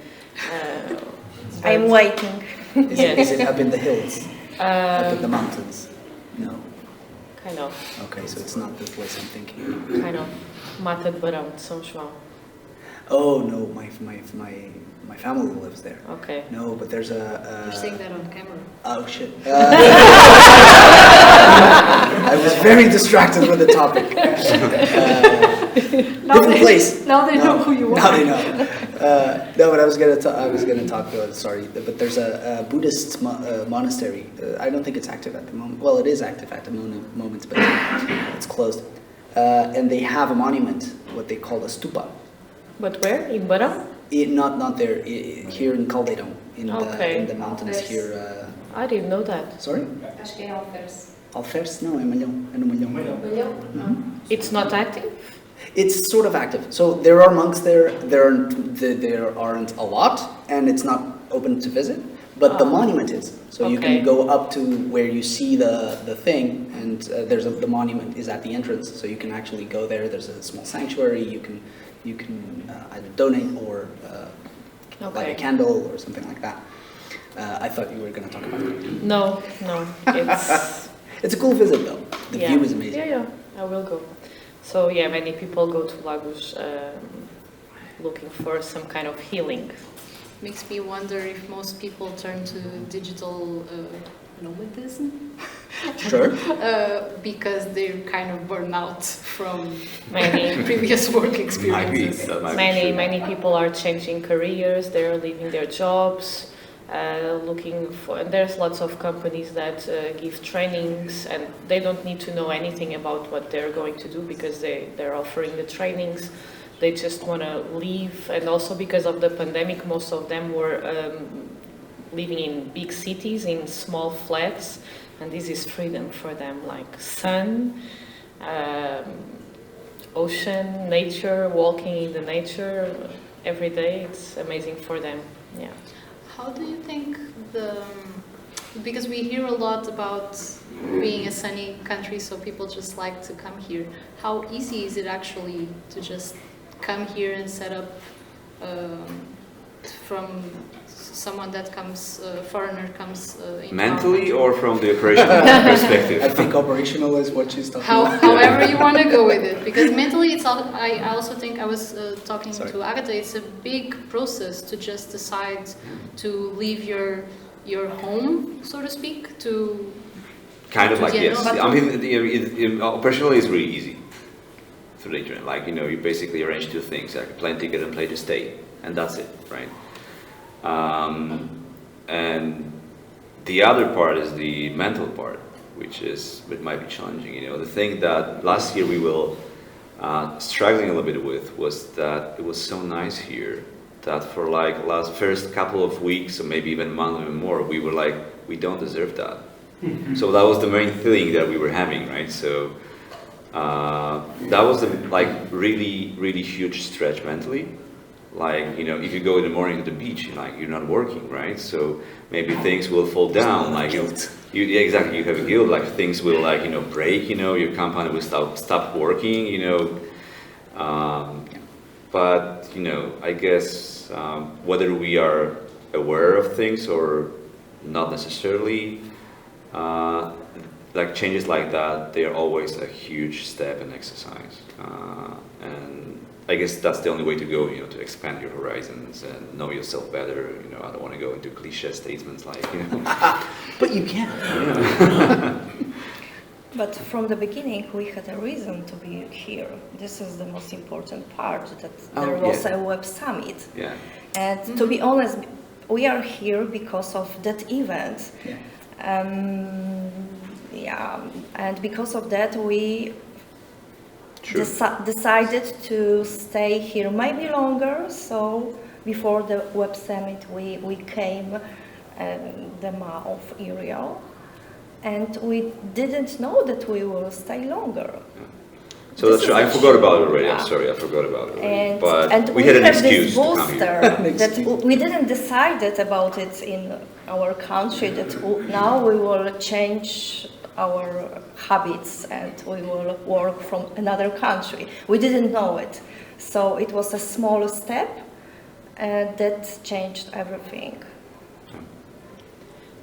I'm waiting. Is it up in the hills? Up in the Um, mountains? No. kind of, Okay, so it's not the place I'm thinking. kind of. Mata de Barão de São João. Oh no, my family lives there. Okay. No, but there's You're a. saying that on camera. Oh shit. I was very distracted with the topic. Different place. Now they know who you are. Now they know. No, but I was gonna talk. Sorry, but there's a Buddhist monastery. I don't think it's active at the moment. Well, it is active at the moment, but it's closed. And they have a monument, what they call a stupa. But where? In Barão? Not there. Here in Caldeirão, in Okay. the mountains here. I didn't know that. Sorry. Acho que é Alfers. Alfers? No, é Malhão. É no Malhão. It's not active? It's sort of active. So there are monks there. There aren't a lot, and it's not open to visit. But the monument is. So you Okay. can go up to where you see the thing, and the monument is at the entrance. So you can actually go there. There's a small sanctuary. You can either donate or light Okay. a candle or something like that. I thought you were going to talk about that. No, it's It's a cool visit though. The yeah. view is amazing. Yeah, I will go. So yeah, many people go to Lagos looking for some kind of healing. Makes me wonder if most people turn to digital nomadism. Sure. Because they're kind of burnt out from Many previous work Might be, experiences. that might be true. many people are changing careers. They're leaving their jobs, looking for. And there's lots of companies that give trainings, and they don't need to know anything about what they're going to do because they're offering the trainings. They just want to leave, and also because of the pandemic, most of them were living in big cities in small flats, and this is freedom for them, like sun, ocean, nature, walking in the nature every day. It's amazing for them. Yeah. How do you think because we hear a lot about being a sunny country, so people just like to come here. How easy is it actually to just come here and set up from someone that comes, foreigner comes in Mentally or from the operational perspective? I think operational is what she's talking about. However you want to go with it, because mentally it's all, I also think I was talking Sorry. to Agata, it's a big process to just decide to leave your home, so to speak, to Kind of like, Yeah, yes. no, I mean, operationally it's really easy through the internet. Like, you basically arrange two things, like a plane ticket and plane to stay, and that's it, right? And the other part is the mental part, which might be challenging. The thing that last year we were struggling a little bit with was that it was so nice here that for like first couple of weeks or maybe even month or more, we were like, we don't deserve that. So that was the main feeling that we were having, right? So that was a really, really huge stretch mentally. Like, if you go in the morning to the beach, you're not working, right? So maybe things will fall down, like guilt. Yeah, exactly. You have a guilt, like things will break, your company will stop working, but I guess whether we are aware of things or not necessarily, like changes like that, they are always a huge step in exercise, and I guess that's the only way to go, to expand your horizons and know yourself better. I don't want to go into cliche statements like, But you can. But from the beginning, we had a reason to be here. This is the most important part, that there was a web summit. Yeah. And to be honest, we are here because of that event. Yeah. And because of that, we Sure. decided to stay here maybe longer. So before the web summit, we came the mouth area, and we didn't know that we will stay longer. So that's true. I forgot about it already. Yeah. I'm sorry, I forgot about it already. And, But and we had an have excuse this to come here. booster that we didn't decide about it in our country, that now we will change our habits and we will work from another country. We didn't know it. So it was a small step that changed everything.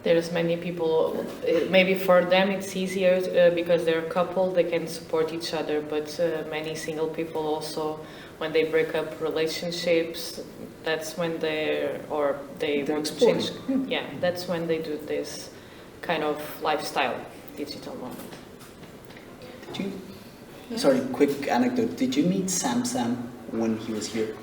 There's many people, maybe for them it's easier because they're a couple, they can support each other, but many single people also, when they break up relationships, that's when they want to change. Yeah, that's when they do this kind of lifestyle, digital moment. Did you? Sorry, quick anecdote. Did you meet Sam when he was here?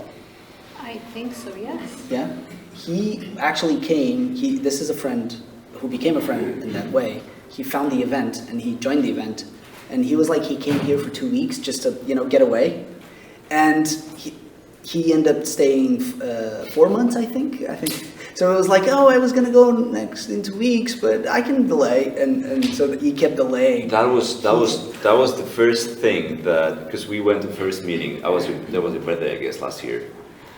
I think so, yes. Yeah. He actually came. This is a friend who became a friend in that way. He found the event and he joined the event, and he was like, he came here for 2 weeks just to get away, and he ended up staying 4 months, I think. So it was like, oh, I was gonna go next in 2 weeks, but I can delay, and so he kept delaying. That was the first thing because we went to the first meeting. That was your birthday, I guess, last year.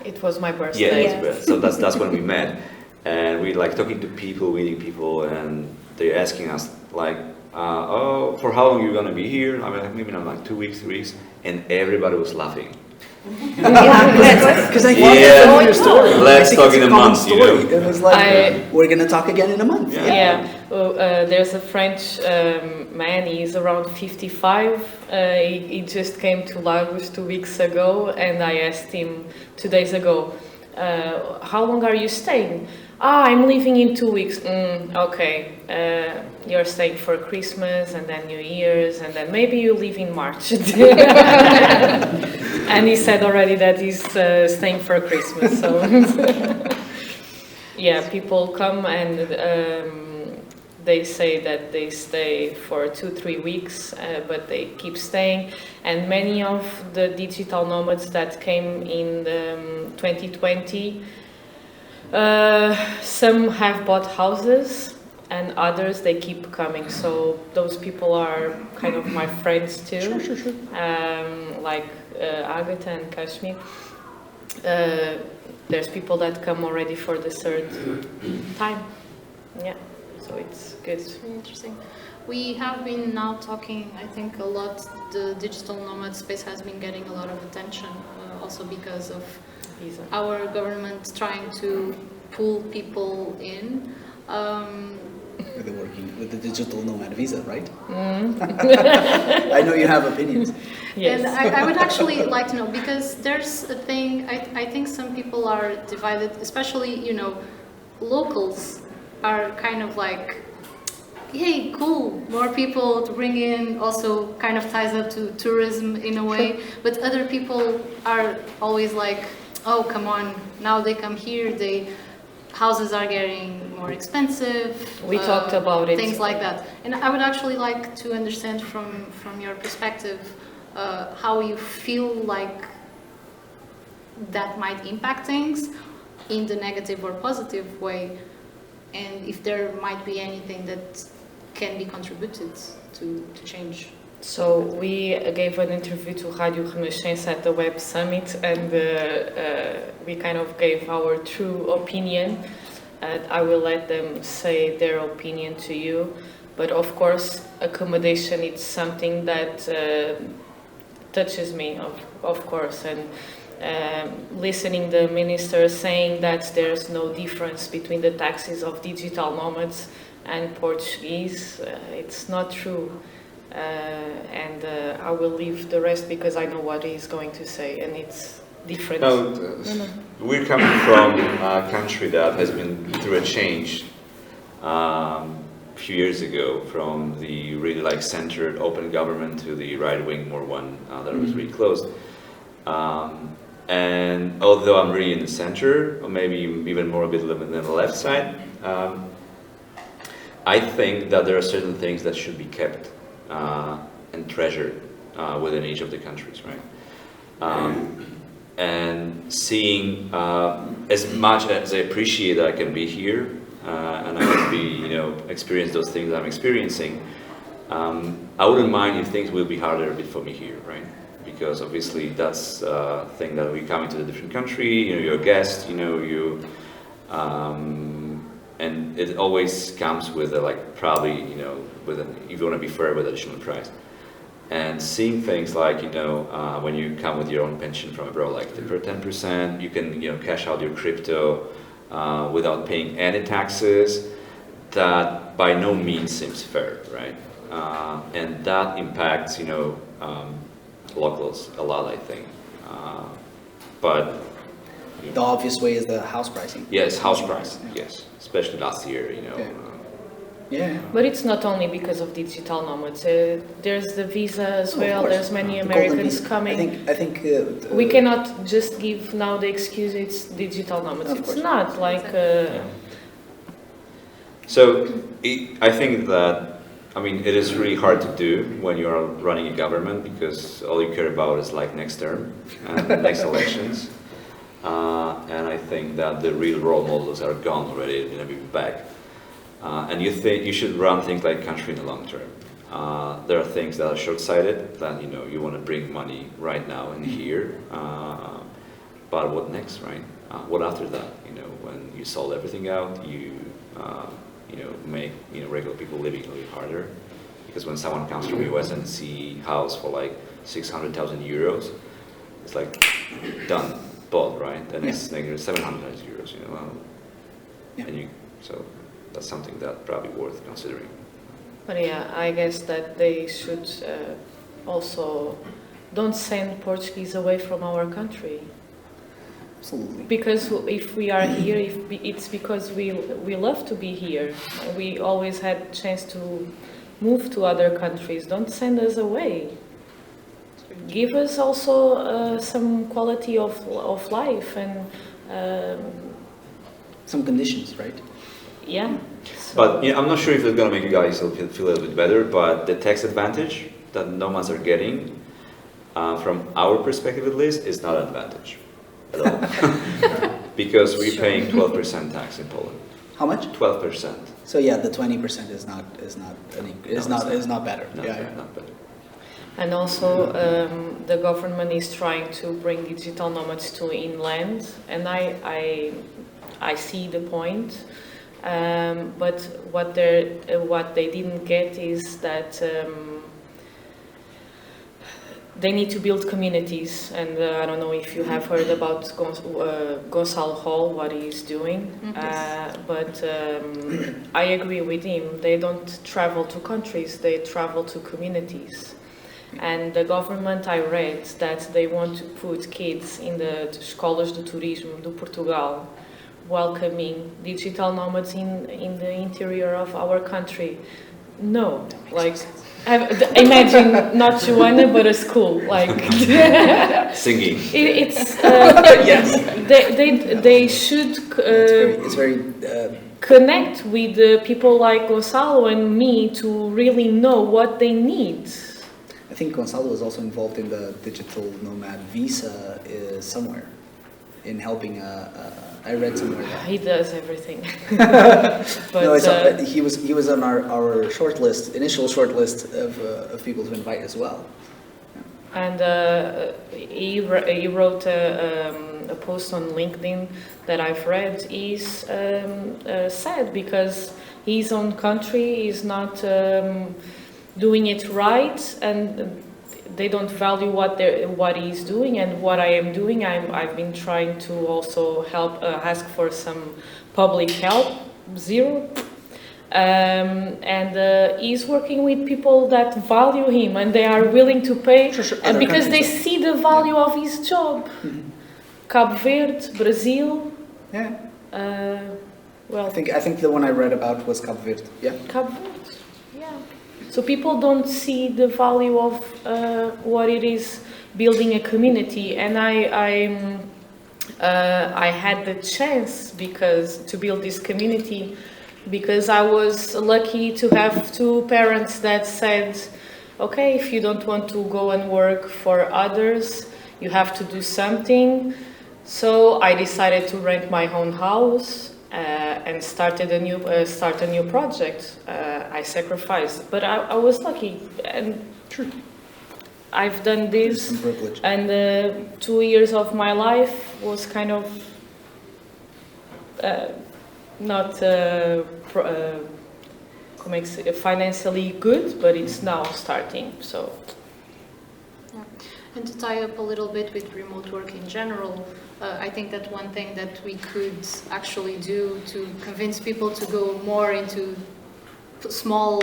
It was my birthday. Yeah, it was Yes. your birthday. So that's when we met, and we talking to people, meeting people, and they're asking us like, oh, for how long are you gonna be here? I mean, maybe not 2 weeks, 3 weeks, and everybody was laughing. Because I thought Yeah. that's your story. Let's I think talk it's in a common month, you story. know. It was like, I- we're gonna talk again in a month. Yeah. Yeah, well, there's a French man, he's around 55. He just came to Lagos 2 weeks ago, and I asked him 2 days ago, how long are you staying? I'm leaving in 2 weeks. Okay, you're staying for Christmas and then New Year's, and then maybe you leave in March. And he said already that he's staying for Christmas, so yeah, people come and they say that they stay for 2-3 weeks, but they keep staying. And many of the digital nomads that came in 2020, some have bought houses, and others they keep coming. So those people are kind of my friends too. Sure. Like Agata and Kashmir. There's people that come already for the third time. Yeah, so it's good. It's really interesting. We have been now talking, I think, a lot. The digital nomad space has been getting a lot of attention, also because of Visa. our government trying to pull people in. With the digital nomad visa, right? I know you have opinions. Yes. And I would actually like to know, because there's a thing, I think some people are divided, especially, locals are kind of like, hey, cool, more people to bring in, also kind of ties up to tourism in a way, but other people are always like, oh, come on, now they come here, houses are getting more expensive. We talked about it. Things like that. And I would actually like to understand from your perspective how you feel like that might impact things in the negative or positive way, and if there might be anything that can be contributed to change. So we gave an interview to Radio Renascença at the Web Summit, and we kind of gave our true opinion. I will let them say their opinion to you, but of course accommodation is something that touches me, of course, and listening the minister saying that there's no difference between the taxes of digital nomads and Portuguese, it's not true. And I will leave the rest because I know what he's going to say, and it's different. No, we're coming from a country that has been through a change a few years ago, from the really centered open government to the right-wing more one that was really closed. And although I'm really in the center, or maybe even more a bit than the left side, I think that there are certain things that should be kept and treasured within each of the countries, right? And seeing as much as I appreciate that I can be here and I can be, experience those things I'm experiencing, I wouldn't mind if things will be harder a bit for me here, right? Because obviously that's a thing that we come into a different country, you're a guest, and it always comes with probably, if you want to be fair, with additional price. And seeing things like, when you come with your own pension from abroad, like 10%, you can, cash out your crypto without paying any taxes, that by no means seems fair, right? And that impacts, locals a lot, I think. But The obvious way is the house pricing. yes, house price, yes, especially last year, Yeah. But it's not only because of digital nomads. There's the visa as Oh, of well. course. There's many The golden Americans visa. coming. I think. We cannot just give now the excuse it's digital nomads. Of It's course. not like. So I think that, it is really hard to do when you are running a government, because all you care about is next term and next elections. And I think that the real role models are gone already, they're gonna be back. And you think you should run things like country in the long term. There are things that are short-sighted, that you want to bring money right now and here. But what next, right? What after that? When you sold everything out, you make regular people living a little harder. Because when someone comes from US and see house for 600,000 euros, it's like done, bought, right? Then Yeah. it's negative 700 euros, you know. Yeah. And so that's something that probably worth considering. But yeah, I guess that they should also don't send Portuguese away from our country. Absolutely. Because if we are here, it's because we love to be here. We always had chance to move to other countries. Don't send us away. Give us also some quality of life and Some conditions, right? yeah. But I'm not sure if it's going to make you guys feel a little bit better, but the tax advantage that nomads are getting, from our perspective at least, is not an advantage at all. Because we're paying 12% tax in Poland. How much? 12%. So yeah, the 20% is not better. Not Yeah, better, yeah. not better. And also, the government is trying to bring digital nomads to inland, and I see the point. But what they didn't get is that they need to build communities. And I don't know if you have heard about Gonçalo Hall, what he's doing. But I agree with him. They don't travel to countries; they travel to communities. And the government, I read that they want to put kids in the escolas de turismo do Portugal, welcoming digital nomads in the interior of our country. No, like, imagine not Joana, but a school, like Singing. it's Yes. they should It's very connect with the people like Gonçalo and me to really know what they need. I think Gonçalo is also involved in the digital nomad visa somewhere, in helping. I read somewhere that He does everything. no, it's not, he was on our short list, initial short list of people to invite as well. And he wrote a post on LinkedIn that I've read. He's sad because his own country is not doing it right, and they don't value what he's doing and what I am doing. I've been trying to also help, ask for some public help, zero. And he's working with people that value him and they are willing to pay, and because they see the value of his job. Cabo Verde, Brazil. Yeah. Well, I think the one I read about was Cabo Verde. Yeah. Cabo Verde, yeah. So people don't see the value of what it is building a community, and I had the chance to build this community because I was lucky to have two parents that said, okay, if you don't want to go and work for others, you have to do something. So I decided to rent my own house and start a new project. I sacrificed, but I was lucky, and True. I've done this, Some privilege. and 2 years of my life was kind of not financially good, but it's now starting. So. And to tie up a little bit with remote work in general, I think that one thing that we could actually do to convince people to go more into small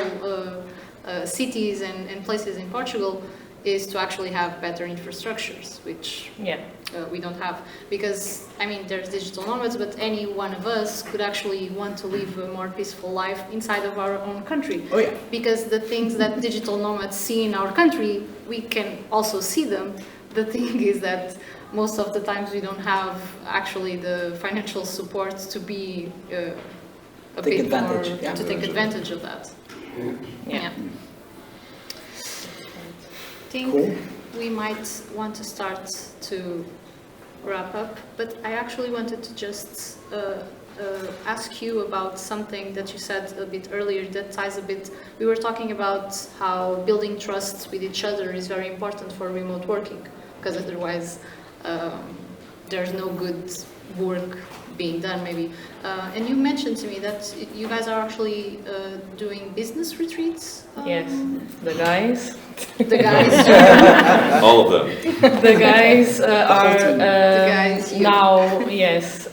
cities and places in Portugal is to actually have better infrastructures, which we don't have. Because, I mean, there's digital nomads, but any one of us could actually want to live a more peaceful life inside of our own country. Oh yeah. Because the things that digital nomads see in our country, we can also see them. The thing is that most of the times we don't have actually the financial support to be Take advantage, yeah. to take advantage of that. Yeah. I think Cool. we might want to start to wrap up, but I actually wanted to just ask you about something that you said a bit earlier that ties a bit. We were talking about how building trust with each other is very important for remote working, because otherwise there's no good work being done, maybe. And you mentioned to me that you guys are actually doing business retreats. Yes, the guys. The guys. All of them. The guys are guys, you. now, yes,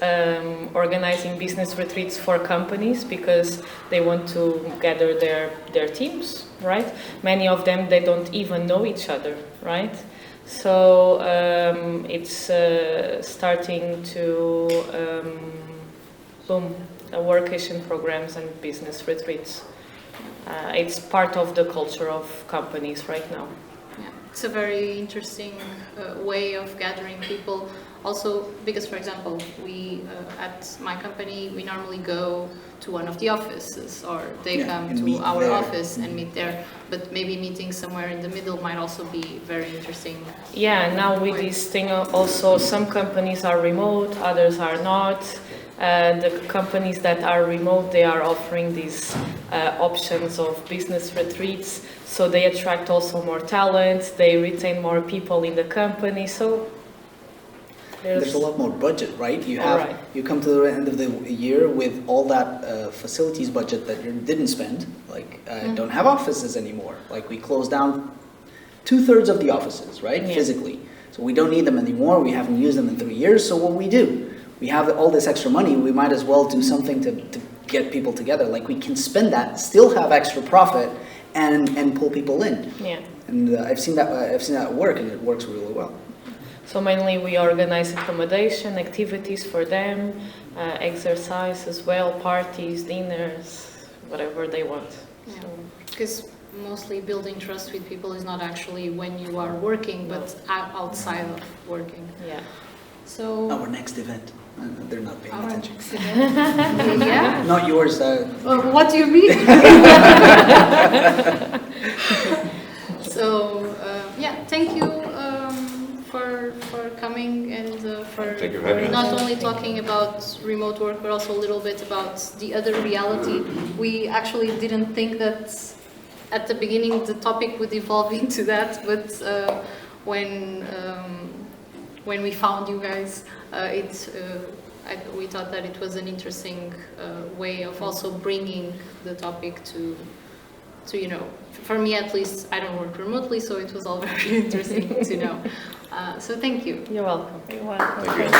organizing business retreats for companies because they want to gather their teams, right? Many of them, they don't even know each other, right? So it's starting to boom, workation programs and business retreats. It's part of the culture of companies right now. Yeah, it's a very interesting way of gathering people. Also, because for example, we at my company, we normally go to one of the offices, or they come to our office and meet there. But maybe meeting somewhere in the middle might also be very interesting. Yeah, now with this thing also, some companies are remote, others are not. The companies that are remote, they are offering these options of business retreats, so they attract also more talent, they retain more people in the company, so there's a lot more budget, right? Right. You come to the end of the year with all that facilities budget that you didn't spend, like don't have offices anymore. Like we closed down 2/3 of the offices, right? Yeah. Physically. So we don't need them anymore, we haven't used them in 3 years, so what we do? We have all this extra money, we might as well do something to get people together. Like we can spend that, still have extra profit, and pull people in. yeah. And I've seen that work, and it works really well. So mainly we organize accommodation, activities for them, exercise as well, parties, dinners, whatever they want. Yeah. So, Because mostly building trust with people is not actually when you are working, but outside of working. yeah. So Our next event, they're not paying our attention. next event. Yeah. Not yours. What do you mean? So yeah, thank you for coming and Thank you for having us. not only talking about remote work, but also a little bit about the other reality. We actually didn't think that at the beginning the topic would evolve into that, but when we found you guys, we thought that it was an interesting way of also bringing the topic to for me at least, I don't work remotely, so it was all very interesting to know. So thank you. You're welcome. You're welcome. Thank you.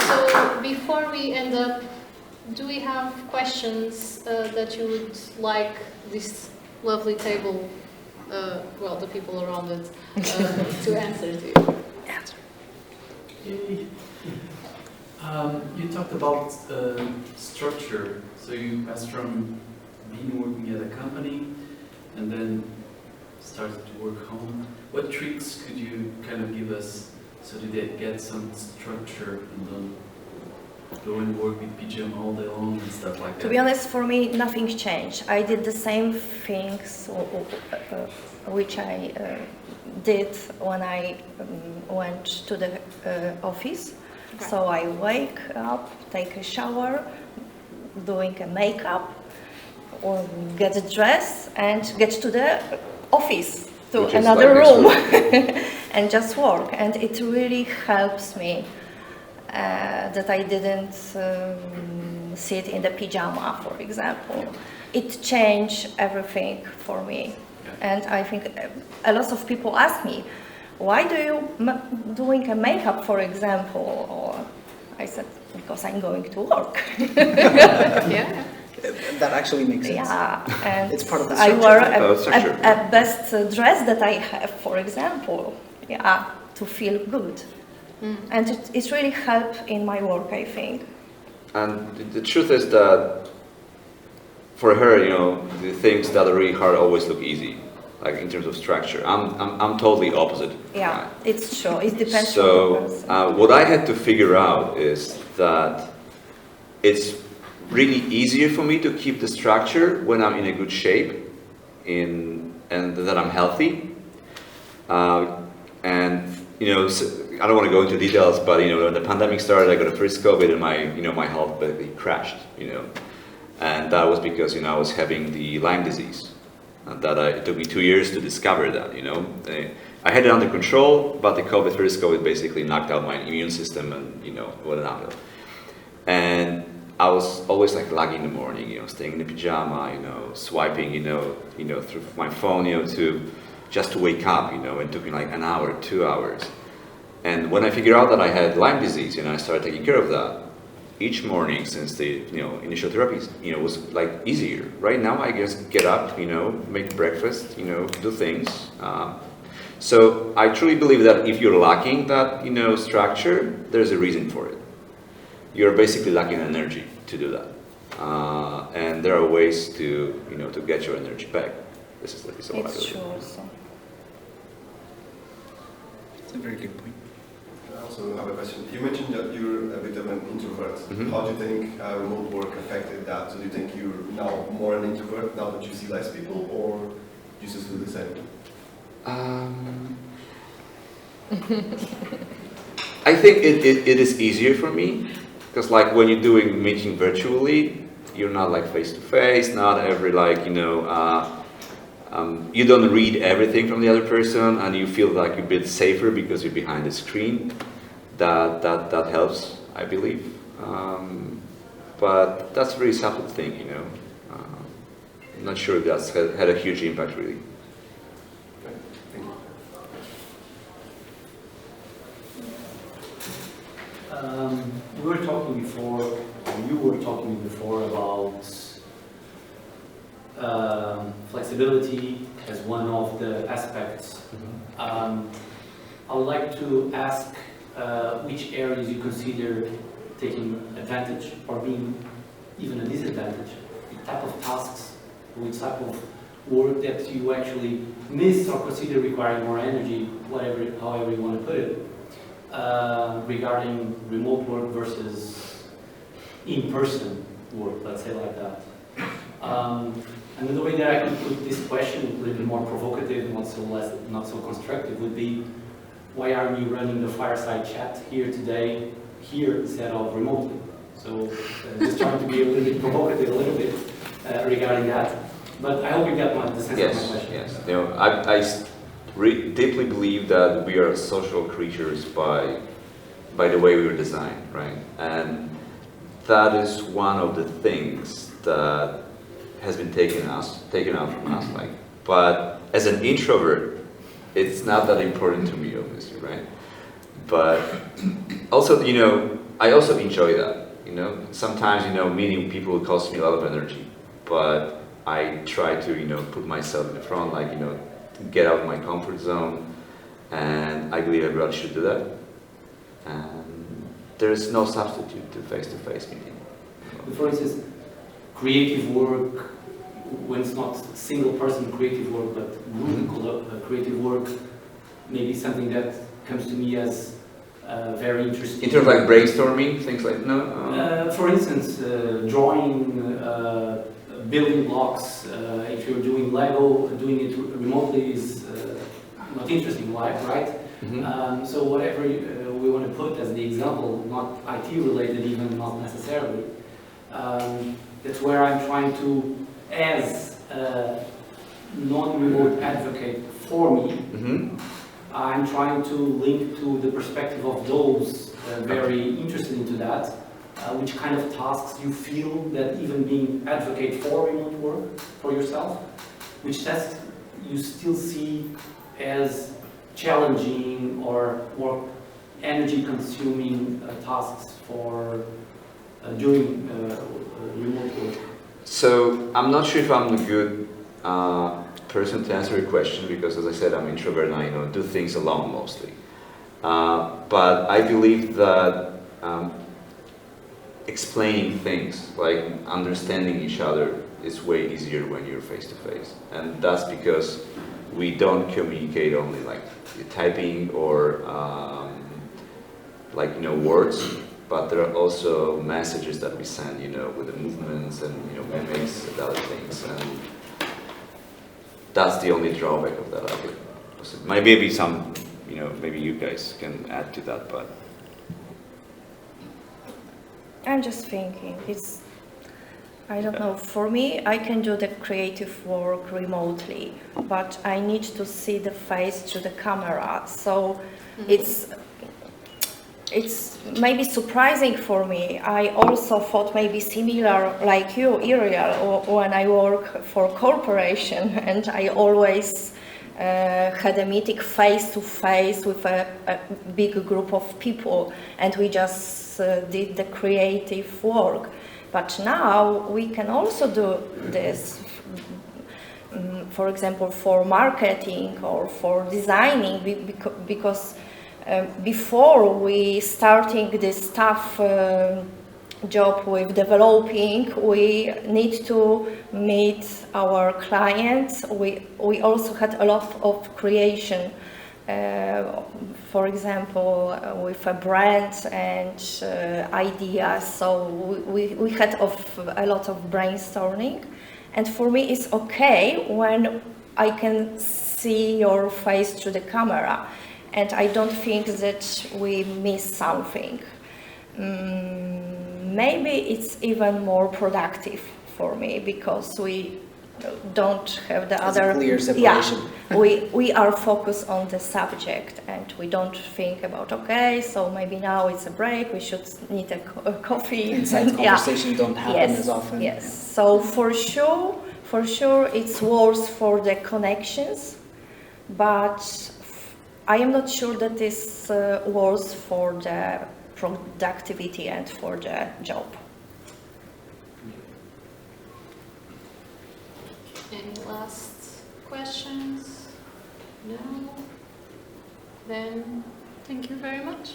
So before we end up, do we have questions that you would like this lovely table, well, the people around it, to answer to you? Yay. You talked about structure, so you passed from being working at a company and then started to work home. What tricks could you kind of give us so to get some structure and don't go and work with PGM all day long and stuff like that? To be honest, for me, nothing's changed. I did the same things which I did when I went to the office. Okay. So I wake up, take a shower, doing a makeup, or get dressed and get to the office, to Which is another like room, this and just work. And it really helps me that I didn't sit in the pajama, for example. It changed everything for me. And I think a lot of people ask me, why do you doing a makeup, for example? Or I said, because I'm going to work. Yeah. That actually makes sense. Yeah, and It's part of the I structure. wear Structure. a best dress that I have, for example, yeah, to feel good. And it's really helped in my work, I think. And the truth is that for her, the things that are really hard always look easy, like in terms of structure. I'm totally opposite. Yeah, it's true. It depends So on the person. what I had to figure out is that it's really easier for me to keep the structure when I'm in a good shape, and that I'm healthy. I don't want to go into details, but when the pandemic started, I got the first COVID, and my health basically crashed. And that was because I was having the Lyme disease. It took me 2 years to discover that, you know. I had it under control, but the first COVID basically knocked out my immune system and, you know, what an outcome. And I was always like lagging in the morning, you know, staying in the pajama, you know, swiping, you know, through my phone, you know, just to wake up, you know. It took me like an hour, 2 hours. And when I figured out that I had Lyme disease, you know, I started taking care of that each morning since the, you know, initial therapies, you know, was like easier. Right now, I just get up, you know, make breakfast, you know, do things. So I truly believe that if you're lacking that, you know, structure, there's a reason for it. You're basically lacking energy to do that. And there are ways to, you know, to get your energy back. This is what I believe. It's true also. It's a very good point. I also have a question. You mentioned that you're a bit of an introvert. Mm-hmm. How do you think remote work affected that? So do you think you're now more an introvert now that you see less people, or do you still feel the same? I think it is easier for me, because like when you're doing meeting virtually, you're not like face to face, not every like, you know, you don't read everything from the other person, and you feel like you're a bit safer because you're behind the screen. That helps, I believe. But that's a very subtle thing, you know. I'm not sure if that's had a huge impact, really. Okay, thank you. We were talking before, or you were talking before about flexibility as one of the aspects. I would like to ask which areas you consider taking advantage or being even a disadvantage, the type of tasks, which type of work that you actually miss or consider requiring more energy, however you want to put it, regarding remote work versus in-person work, let's say like that. Another way that I could put this question, a little bit more provocative, not so constructive, would be, why are we running the Fireside chat here today, here instead of remotely? So just trying to be a little bit provocative, a little bit regarding that. But I hope you got the sense of my question. Yes. You know, I deeply believe that we are social creatures by the way we were designed, right? And that is one of the things that has been taken out from us. Like, but as an introvert, it's not that important to me, obviously, right? But also, you know, I also enjoy that. You know, sometimes, you know, meeting people costs me a lot of energy, but I try to, you know, put myself in the front, like, you know, get out of my comfort zone, and I believe everybody should do that. And there's no substitute to face-to-face meeting. For instance, creative work, when it's not single-person creative work, but group creative work, maybe something that comes to me as very interesting. In terms of like brainstorming, things like, no? For instance, drawing, building blocks, if you're doing Lego, doing it remotely is not interesting, right? Mm-hmm. So whatever we want to put as the example, not IT related even, not necessarily, that's where I'm trying to, as a non-remote advocate for me, Mm-hmm. I'm trying to link to the perspective of those very interested into that, which kind of tasks you feel that even being advocate for remote work for yourself, which tasks you still see as challenging or more energy consuming tasks for doing remote work. So I'm not sure if I'm a good person to answer your question, because as I said, I'm introvert and I, you know, do things alone mostly. But I believe that explaining things, like understanding each other, is way easier when you're face to face. And that's because we don't communicate only like typing or like, you know, words, but there are also messages that we send, you know, with the movements and, you know, mimics and other things. And that's the only drawback of that, I think. Maybe some, you know, maybe you guys can add to that, but. I'm just thinking, it's I don't know. For me, I can do the creative work remotely, but I need to see the face to the camera. So it's maybe surprising for me. I also thought maybe similar like you, Iriel, when I work for corporation, and I always had a meeting face to face with a big group of people, and we just did the creative work. But now we can also do this, for example, for marketing or for designing, because before we starting this tough job with developing, we need to meet our clients. We also had a lot of creation, for example, with a brand and ideas. So we had a lot of brainstorming, and for me it's okay when I can see your face through the camera, and I don't think that we miss something. Maybe it's even more productive for me because we don't have the other clear separation. Yeah, we are focused on the subject, and we don't think about, okay, so maybe now it's a break, we should need a coffee. Inside conversations don't happen as often. Yes, so for sure it's worse for the connections, but I am not sure that it's worse for the productivity and for the job. Any last questions? No? Then, thank you very much.